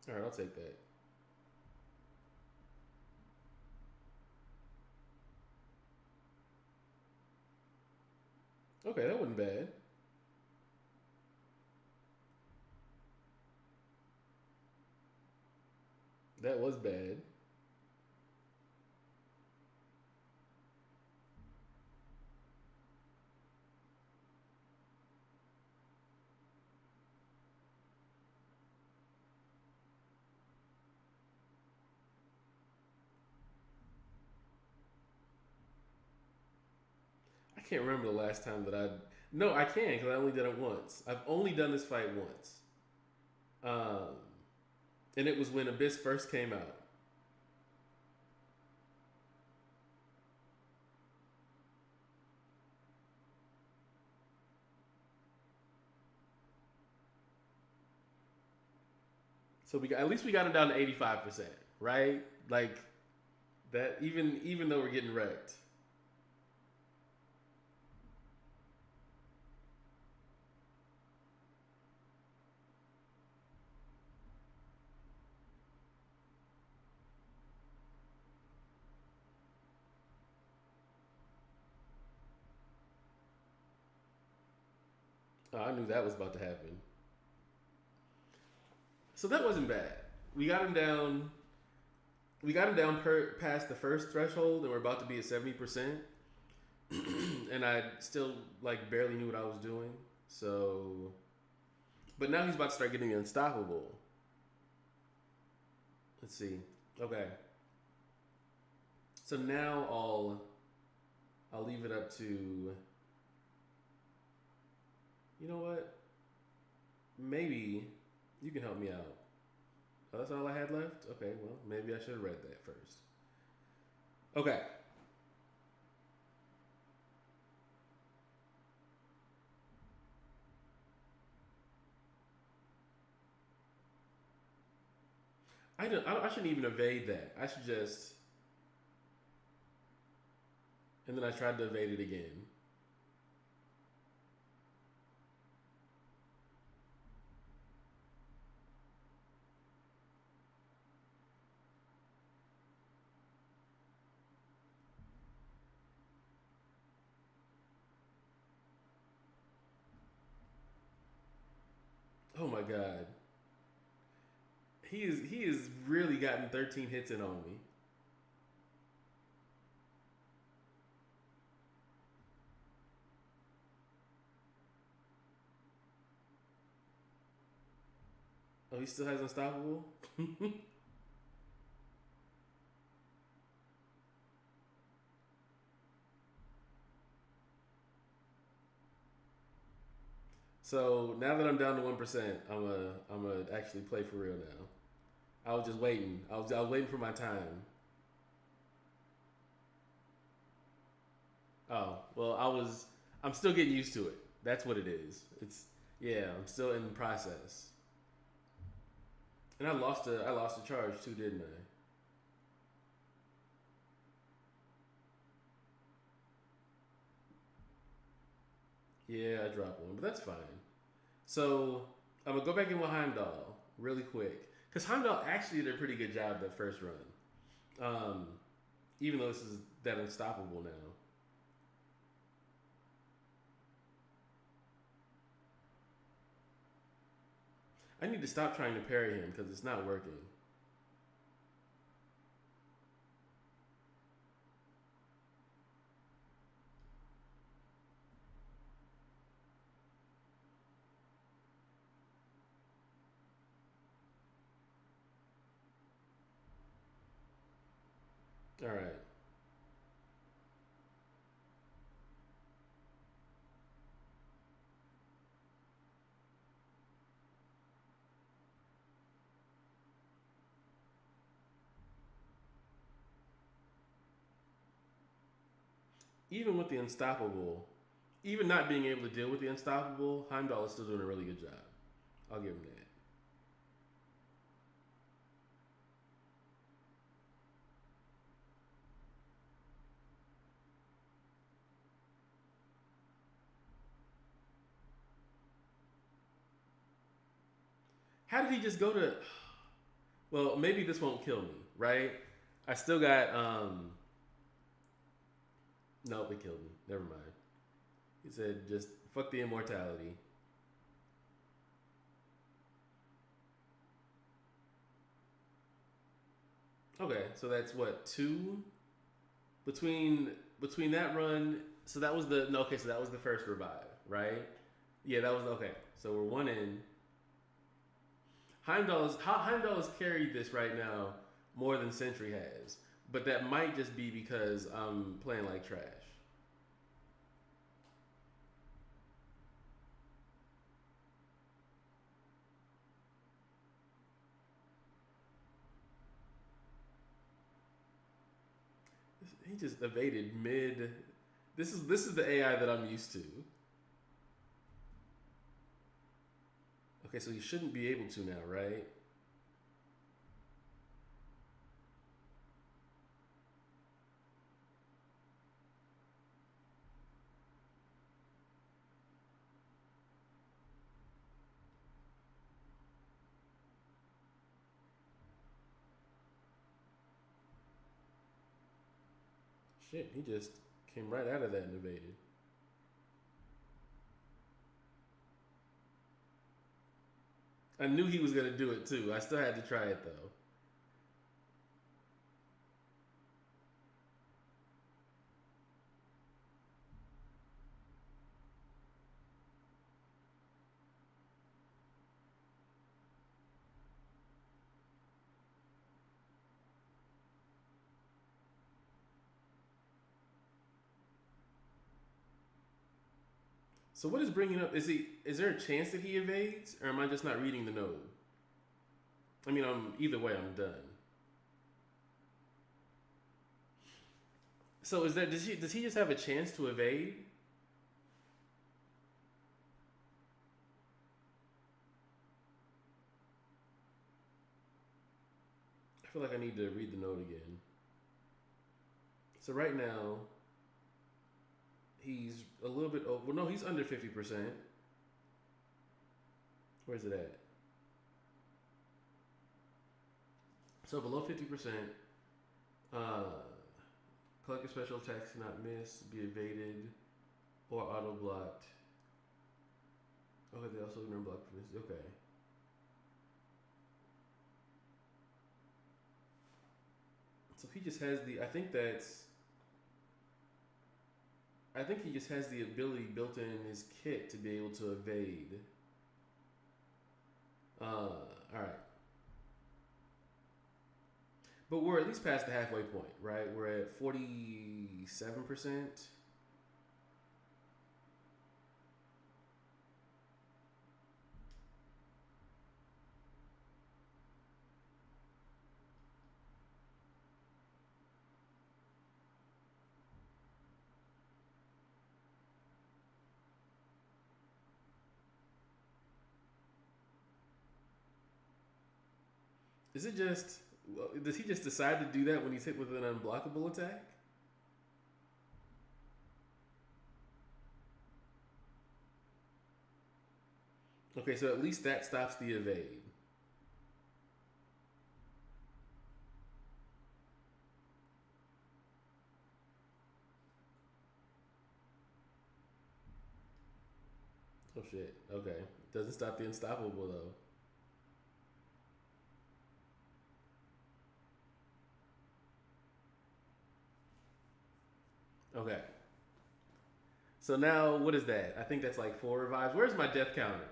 All right, I'll take that. Okay, that wasn't bad. That was bad. I can't remember the last time that I. No, I can because I only did it once. I've only done this fight once, um, and it was when Abyss first came out. So we got, at least we got him down to 85%, right? Like that. Even though we're getting wrecked. Oh, I knew that was about to happen. So that wasn't bad. We got him down. We got him down past the first threshold, and we're about to be at 70%. And I still like barely knew what I was doing. So, but now he's about to start getting unstoppable. Let's see. Okay. So now I'll leave it up to. You know what? Maybe you can help me out. Oh, that's all I had left? Okay, well, maybe I should have read that first. Okay. I shouldn't even evade that. I should just. And then I tried to evade it again. Oh my god. He is really gotten 13 hits in on me. Oh, he still has unstoppable? So now that I'm down to 1%, I'm a actually play for real now. I was just waiting. I was waiting for my time. Oh well, I'm still getting used to it. That's what it is. It's yeah. I'm still in the process. And I lost a charge too, didn't I? Yeah, I dropped one, but that's fine. So I'm gonna go back in with Heimdall really quick because Heimdall actually did a pretty good job that first run. Even though this is that unstoppable now. I need to stop trying to parry him because it's not working. All right. even with the unstoppable, even not being able to deal with the unstoppable, Heimdall is still doing a really good job. I'll give him that. How did he just go to? Well, maybe this won't kill me, right? I still got. Nope, it killed me. Never mind. He said, "Just fuck the immortality." Okay, so that's what two between between that run. So that was the no. Okay, so that was the first revive, right? Yeah, that was okay. So we're one in. Heimdall has carried this right now more than Sentry has, but that might just be because I'm playing like trash. He just evaded mid. This is the AI that I'm used to. Okay, so he shouldn't be able to now, right? Shit, he just came right out of that and evaded. I knew he was gonna do it too. I still had to try it though. So what is bringing up? Is he? Is there a chance that he evades, or am I just not reading the node? I mean, I'm either way. I'm done. So is that does he just have a chance to evade? I feel like I need to read the node again. So right now, he's a little bit over. Well, no, he's under 50%. Where's it at? So below 50%. Uh, collector special attacks cannot miss, be evaded, or auto blocked. Okay, they also ignore block for this. Okay. So he just has the. I think he just has the ability built in his kit to be able to evade. All right. But we're at least past the halfway point, right? We're at 47%. Is it just. Does he just decide to do that when he's hit with an unblockable attack? Okay, so at least that stops the evade. Oh shit. Okay. Doesn't stop the unstoppable though. Okay. So now what is that? I think that's like 4 revives. Where's my death counter?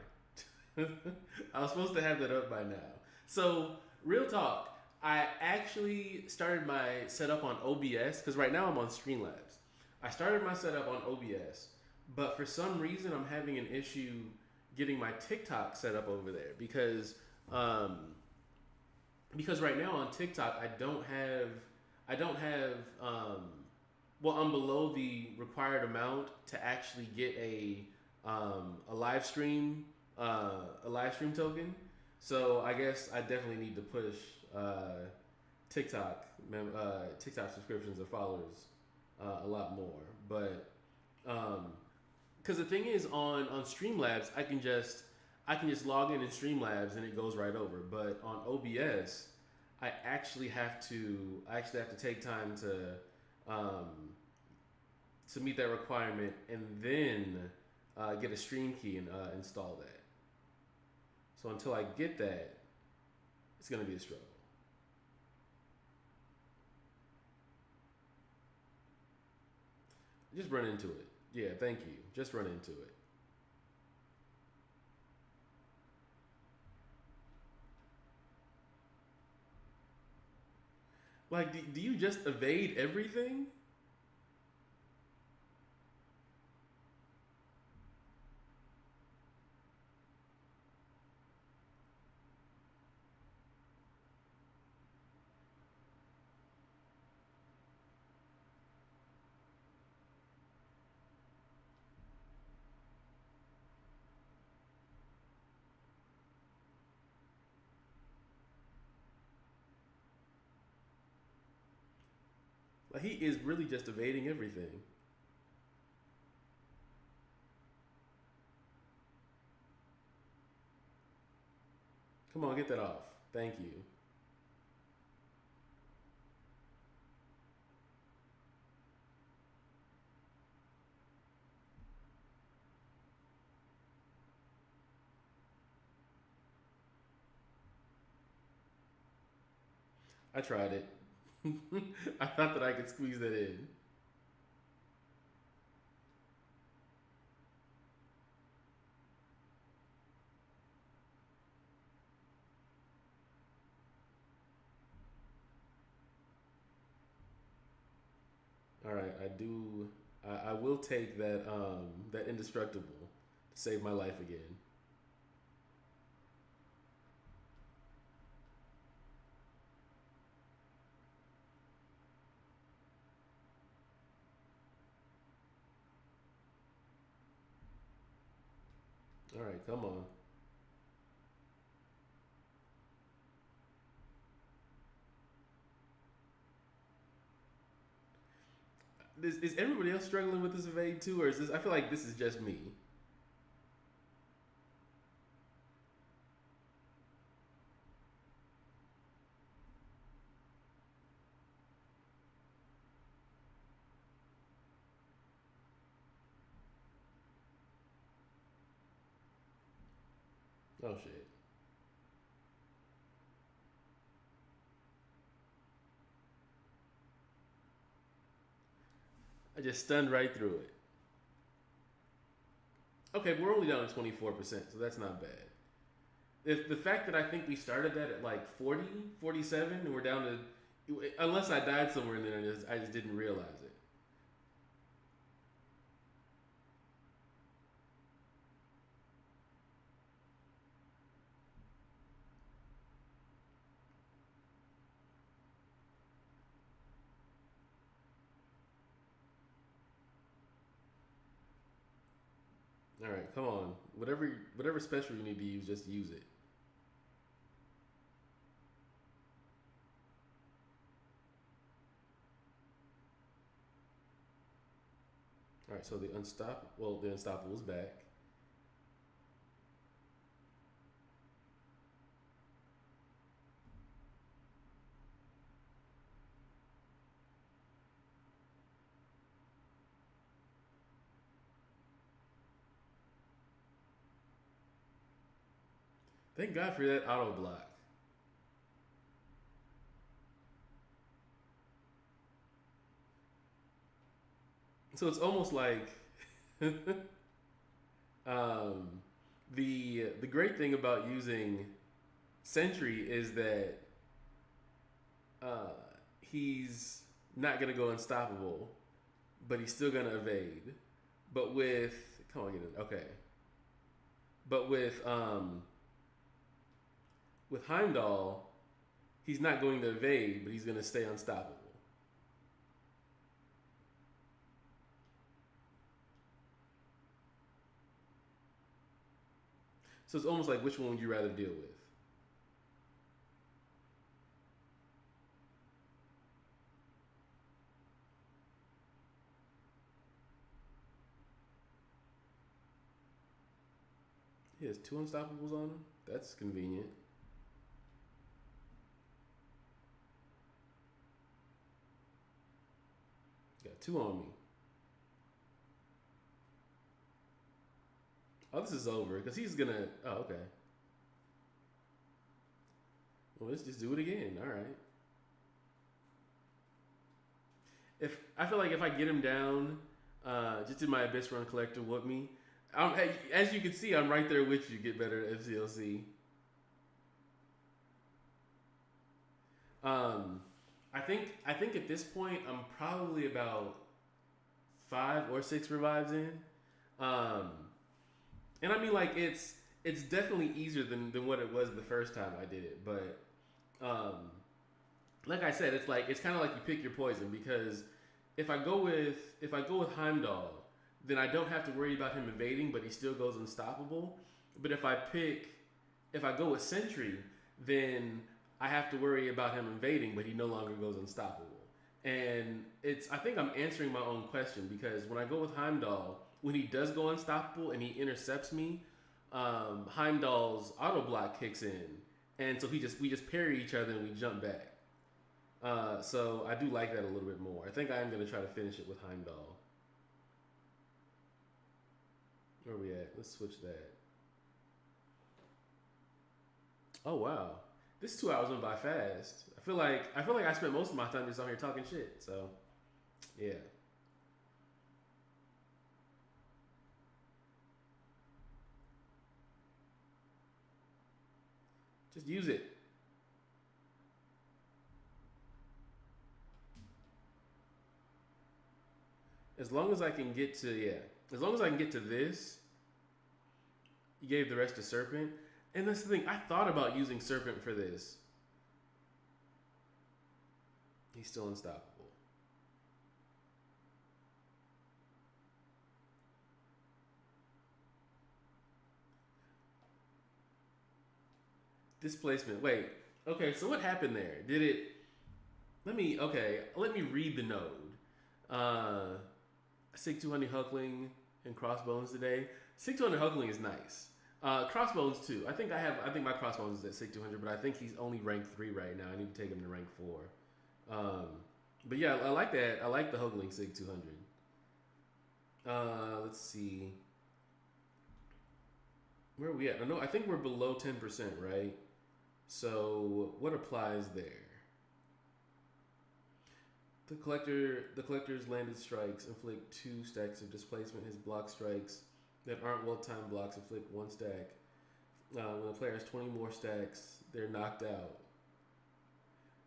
I was supposed to have that up by now. So real talk, I actually started my setup on OBS because right now I'm on Streamlabs. I started my setup on OBS, but for some reason I'm having an issue getting my TikTok set up over there um, because right now on TikTok I don't have Well, I'm below the required amount to actually get a live stream a live stream token. So I guess I definitely need to push TikTok TikTok subscriptions or followers a lot more. But because the thing is on Streamlabs, I can just log in Streamlabs and it goes right over. But on OBS, I actually have to take time um, to meet that requirement and then get a stream key and install that. So until I get that, it's gonna be a struggle. Just run into it. Yeah, thank you. Just run into it. Like, do you just evade everything? Like, he is really just evading everything. Come on, get that off. Thank you. I tried it. I thought that I could squeeze that in. All right, I do. I will take that that indestructible to save my life again. All right, come on. Is everybody else struggling with this evade too, or is this? I feel like this is just me. Oh shit! I just stunned right through it. Okay, we're only down to 24%, so that's not bad. If the fact that I think we started that at like 40, 47, and we're down to, unless I died somewhere in there and I just didn't realize it. All right, come on. Whatever special you need to use, just use it. All right, so the unstoppable's back. Thank God for that auto block. So it's almost like um, the great thing about using Sentry is that uh, he's not gonna go unstoppable, but he's still gonna evade. But with come on, get it. Okay. But with Heimdall, he's not going to evade, but he's going to stay unstoppable. So it's almost like which one would you rather deal with? He has two unstoppables on him. That's convenient. Got two on me. Oh, this is over because he's gonna. Oh, okay. Well, let's just do it again. All right. If I feel like if I get him down, just in my Abyss Run collector whoop me. Hey, as you can see, I'm right there with you. Get better at FCLC. Um, I think at this point I'm probably about 5 or 6 revives in. Um, and I mean like it's definitely easier than what it was the first time I did it, but um, like I said, it's kind of like you pick your poison because if I go with Heimdall, then I don't have to worry about him evading, but he still goes unstoppable. But if I go with Sentry, then I have to worry about him invading, but he no longer goes unstoppable. And I think I'm answering my own question because when I go with Heimdall, when he does go unstoppable and he intercepts me, Heimdall's auto block kicks in, and so we just parry each other and we jump back. So I do like that a little bit more. I think I am going to try to finish it with Heimdall. Where are we at? Let's switch that. Oh wow, this 2 hours went by fast. I feel like I spent most of my time just on here talking shit. So yeah, just use it. As long as I can get to yeah, as long as I can get to this, you gave the rest to Serpent. And that's the thing. I thought about using Serpent for this. He's still unstoppable. Displacement. Wait. Okay, so what happened there? Did it? Let me read the node. Uh, Sig 200 Huckling and Crossbones today. Sig 200 Huckling is nice. Crossbones too. I think my Crossbones is at Sig 200, but I think he's only rank 3 right now. I need to take him to rank 4. Um, but yeah, I like that. I like the Huckling Sig 200. Let's see. Where are we at? I think we're below 10%, right? So what applies there? The collector's landed strikes inflict 2 stacks of displacement. His block strikes that aren't well-timed blocks inflict 1 stack. When the player has 20 more stacks, they're knocked out.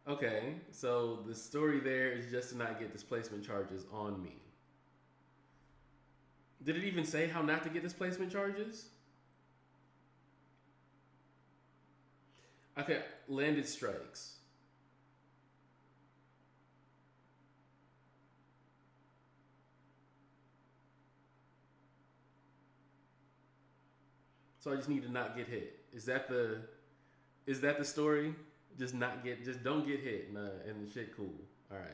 Okay, so the story there is just to not get displacement charges on me. Did it even say how not to get displacement charges? Okay, landed strikes. So I just need to not get hit. Is that the story? Just don't get hit and the shit cool. All right.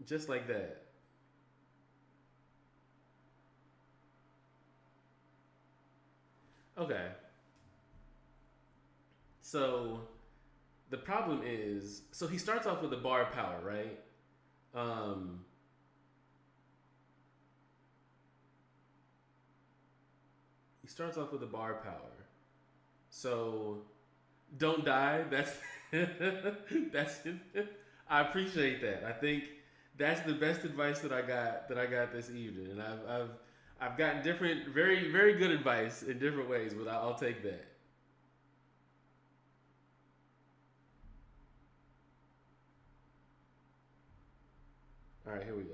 Just like that. Okay. So the problem is, so he starts off with a bar of power, right? Um, he starts off with a bar of power. So don't die. That's I appreciate that. I think that's the best advice that I got this evening, and I've gotten different, very very good advice in different ways, but I'll take that. All right, here we go.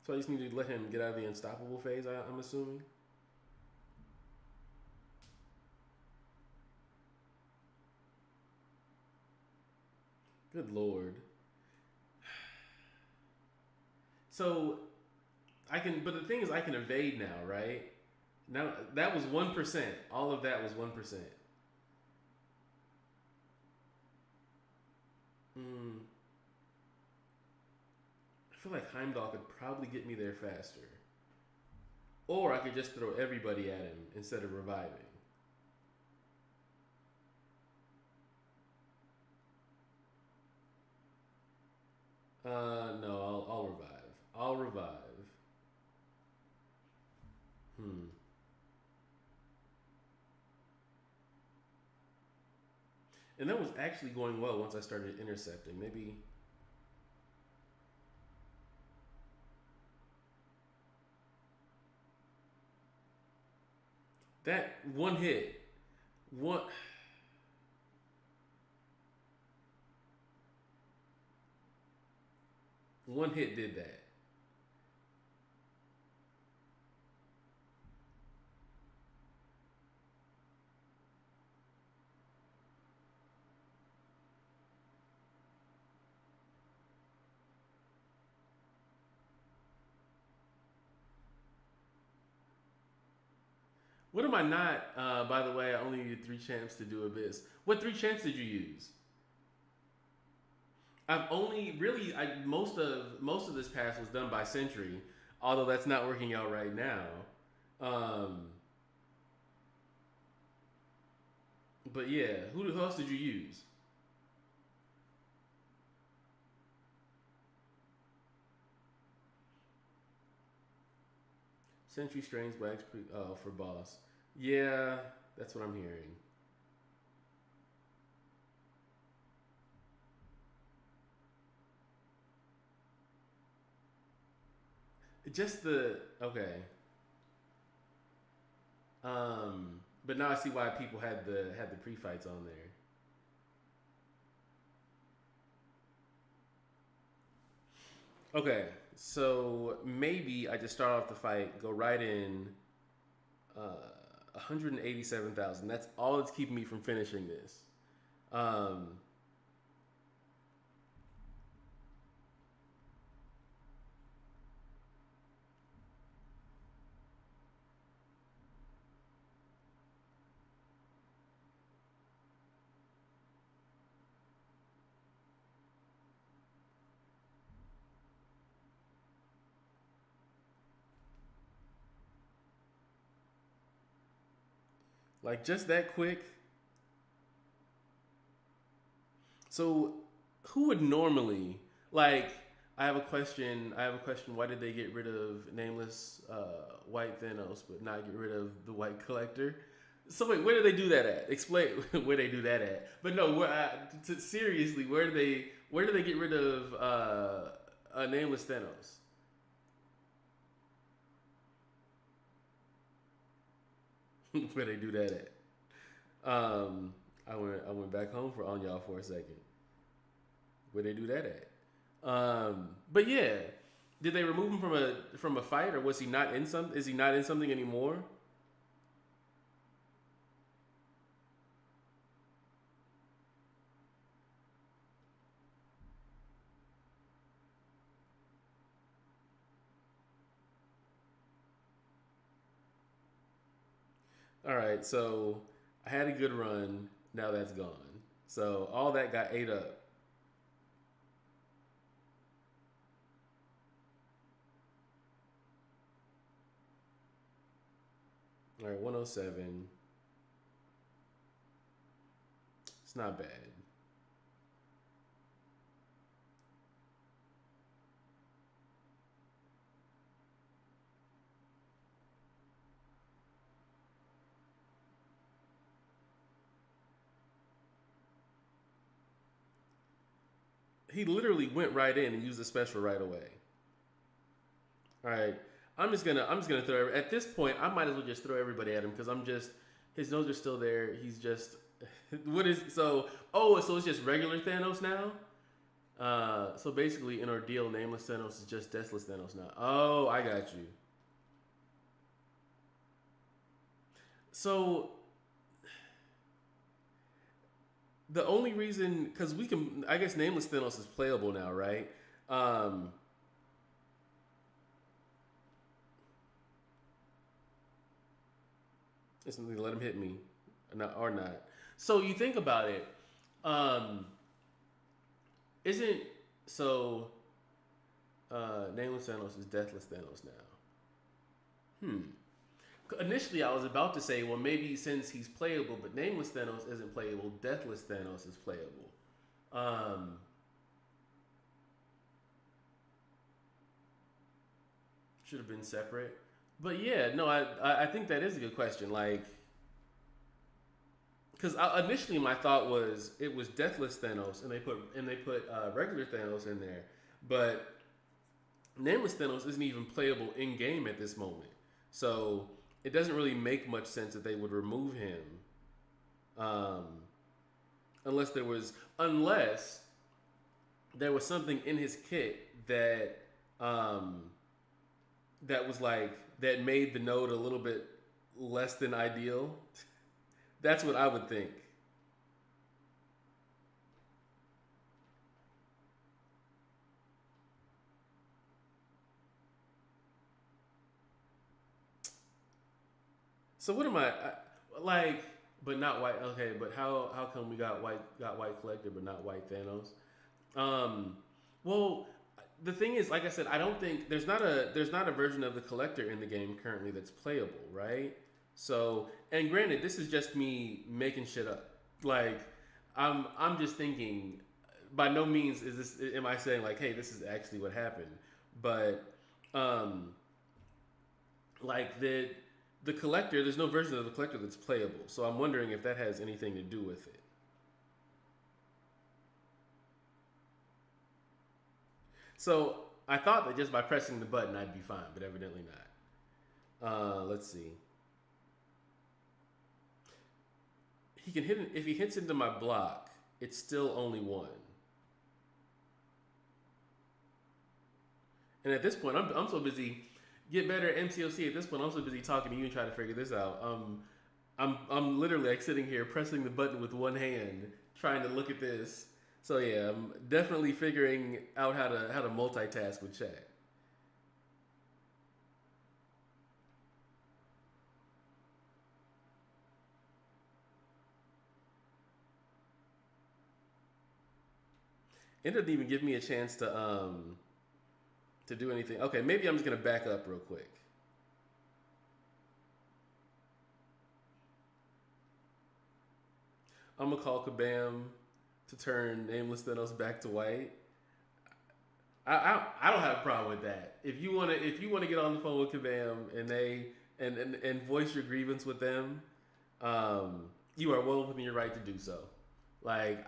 So I just need to let him get out of the unstoppable phase. I'm assuming. Good lord. So I can, but the thing is, I can evade now, right? Now that was 1%. All of that was 1%. Hmm. I feel like Heimdall could probably get me there faster, or I could just throw everybody at him instead of reviving. No, I'll revive. I'll revive. Hmm. And that was actually going well once I started intercepting. Maybe that one hit, one one hit did that. What am I not? By the way, I only needed three champs to do Abyss. What three champs did you use? I've only really most of this pass was done by Sentry, although that's not working out right now. Um, but yeah, who else did you use? Sentry Strains Wax for boss. Yeah, that's what I'm hearing. Just the okay. But now I see why people had the pre fights on there. Okay, so maybe I just start off the fight, go right in, 187,000. That's all that's keeping me from finishing this. Um, like just that quick. So, who would normally like? I have a question. I have a question. Why did they get rid of nameless white Thanos, but not get rid of the white collector? So wait, where do they do that at? Explain where they do that at. But no, seriously, where do they get rid of nameless Thanos? Where they do that at? I went back home for on y'all for a second. Where they do that at? But yeah, did they remove him from a fight, or was he not in some? Is he not in something anymore? All right, so I had a good run. Now that's gone. So all that got ate up. All right, 107. It's not bad. He literally went right in and used the special right away. All right, I'm just gonna throw at this point. I might as well just throw everybody at him because I'm just his nose are still there. He's just what is so? Oh, so it's just regular Thanos now. So basically, in Ordeal, Nameless Thanos is just Deathless Thanos now. Oh, I got you. So the only reason, because we can, I guess Nameless Thanos is playable now, right? Um, Instantly let him hit me, or not. So you think about it, um, isn't so? Nameless Thanos is Deathless Thanos now. Hmm. Initially, I was about to say, well, maybe since he's playable, but Nameless Thanos isn't playable, Deathless Thanos is playable. Um, should have been separate. But yeah, no, I think that is a good question. Like, because initially my thought was it was Deathless Thanos, and they put regular Thanos in there, but Nameless Thanos isn't even playable in game at this moment, so it doesn't really make much sense that they would remove him, um, unless unless there was something in his kit um, that was like that made the node a little bit less than ideal. That's what I would think. So what am I like? But not white. Okay, but how come we got white collector but not white Thanos? Um, well, the thing is, like I said, I don't think there's not a version of the collector in the game currently that's playable, right? So, and granted, this is just me making shit up. Like, I'm just thinking. By no means is this. Am I saying like, hey, this is actually what happened? But, um, like the collector, there's no version of the collector that's playable. So I'm wondering if that has anything to do with it. So I thought that just by pressing the button I'd be fine, but evidently not. Let's see. He can hit if he hits into my block. It's still only one. And at this point, I'm so busy. Get better at MCOC. At this point, I'm so busy talking to you and trying to figure this out. I'm literally like sitting here pressing the button with one hand, trying to look at this. So yeah, I'm definitely figuring out how to multitask with chat. It doesn't even give me a chance to do anything. Okay, maybe I'm just gonna back up real quick. I'm gonna call Kabam to turn Nameless Thanos back to white. I don't have a problem with that. If you wanna get on the phone with Kabam and they and voice your grievance with them, you are well within your right to do so. Like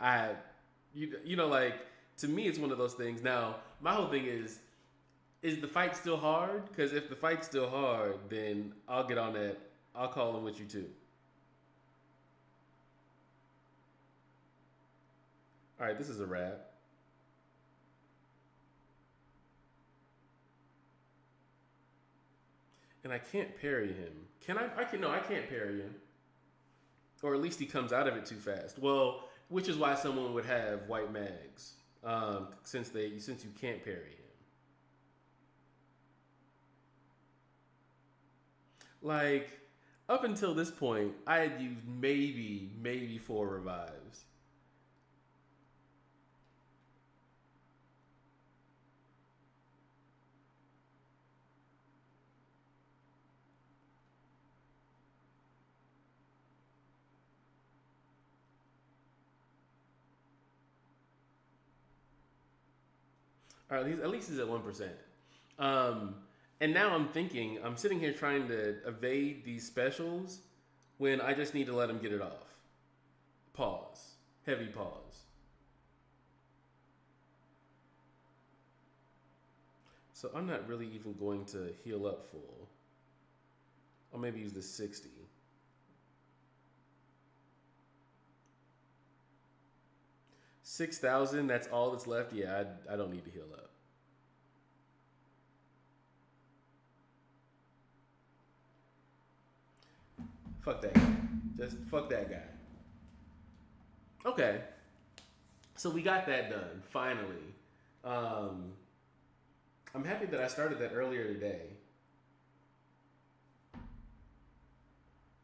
you know like to me it's one of those things. Now my whole thing is the fight still hard? Because if the fight's still hard, then I'll get on that. I'll call them with you too. All right, this is a wrap, and I can't parry him. Can I? I can no, I can't parry him, or at least he comes out of it too fast. Well, which is why someone would have white mags, since you can't parry him. Like up until this point, I had used maybe four revives. Or at least he's at 1%. Um, and now I'm thinking, I'm sitting here trying to evade these specials when I just need to let him get it off. Pause. Heavy pause. So I'm not really even going to heal up full. I'll maybe use the 60. 6,000, that's all that's left. Yeah, I don't need to heal up. Fuck that guy. Just fuck that guy. Okay. So we got that done finally. Um, I'm happy that I started that earlier today.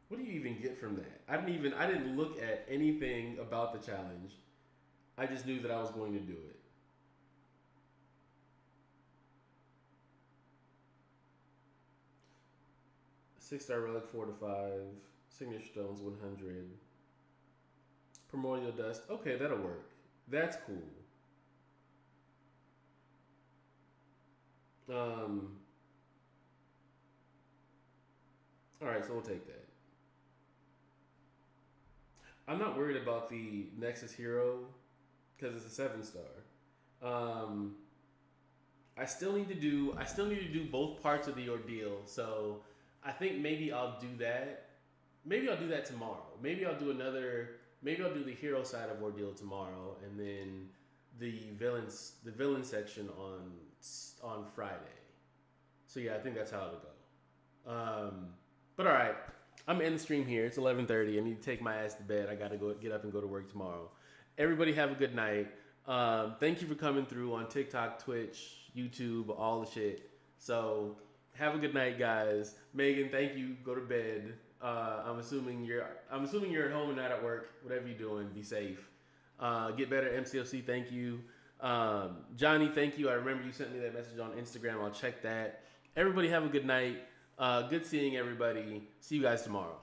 What do you even get from that? I didn't look at anything about the challenge. I just knew that I was going to do it. Six-star relic fortified, signature stones 100, primordial dust. Okay, that'll work. That's cool. Um, all right, so we'll take that. I'm not worried about the Nexus Hero because it's a 7-star. Um, I still need to do both parts of the ordeal. So I think maybe I'll do that. Maybe I'll do that tomorrow. Maybe I'll do the hero side of ordeal tomorrow, and then the villain section on Friday. So yeah, I think that's how it'll go. But all right, I'm in the stream here. It's 11:30. I need to take my ass to bed. I gotta go get up and go to work tomorrow. Everybody have a good night. Thank you for coming through on TikTok, Twitch, YouTube, all the shit. So have a good night, guys. Megan, thank you. Go to bed. I'm assuming you're at home and not at work. Whatever you're doing, be safe. Get better, MCOC. Thank you. Johnny, thank you. I remember you sent me that message on Instagram. I'll check that. Everybody have a good night. Good seeing everybody. See you guys tomorrow.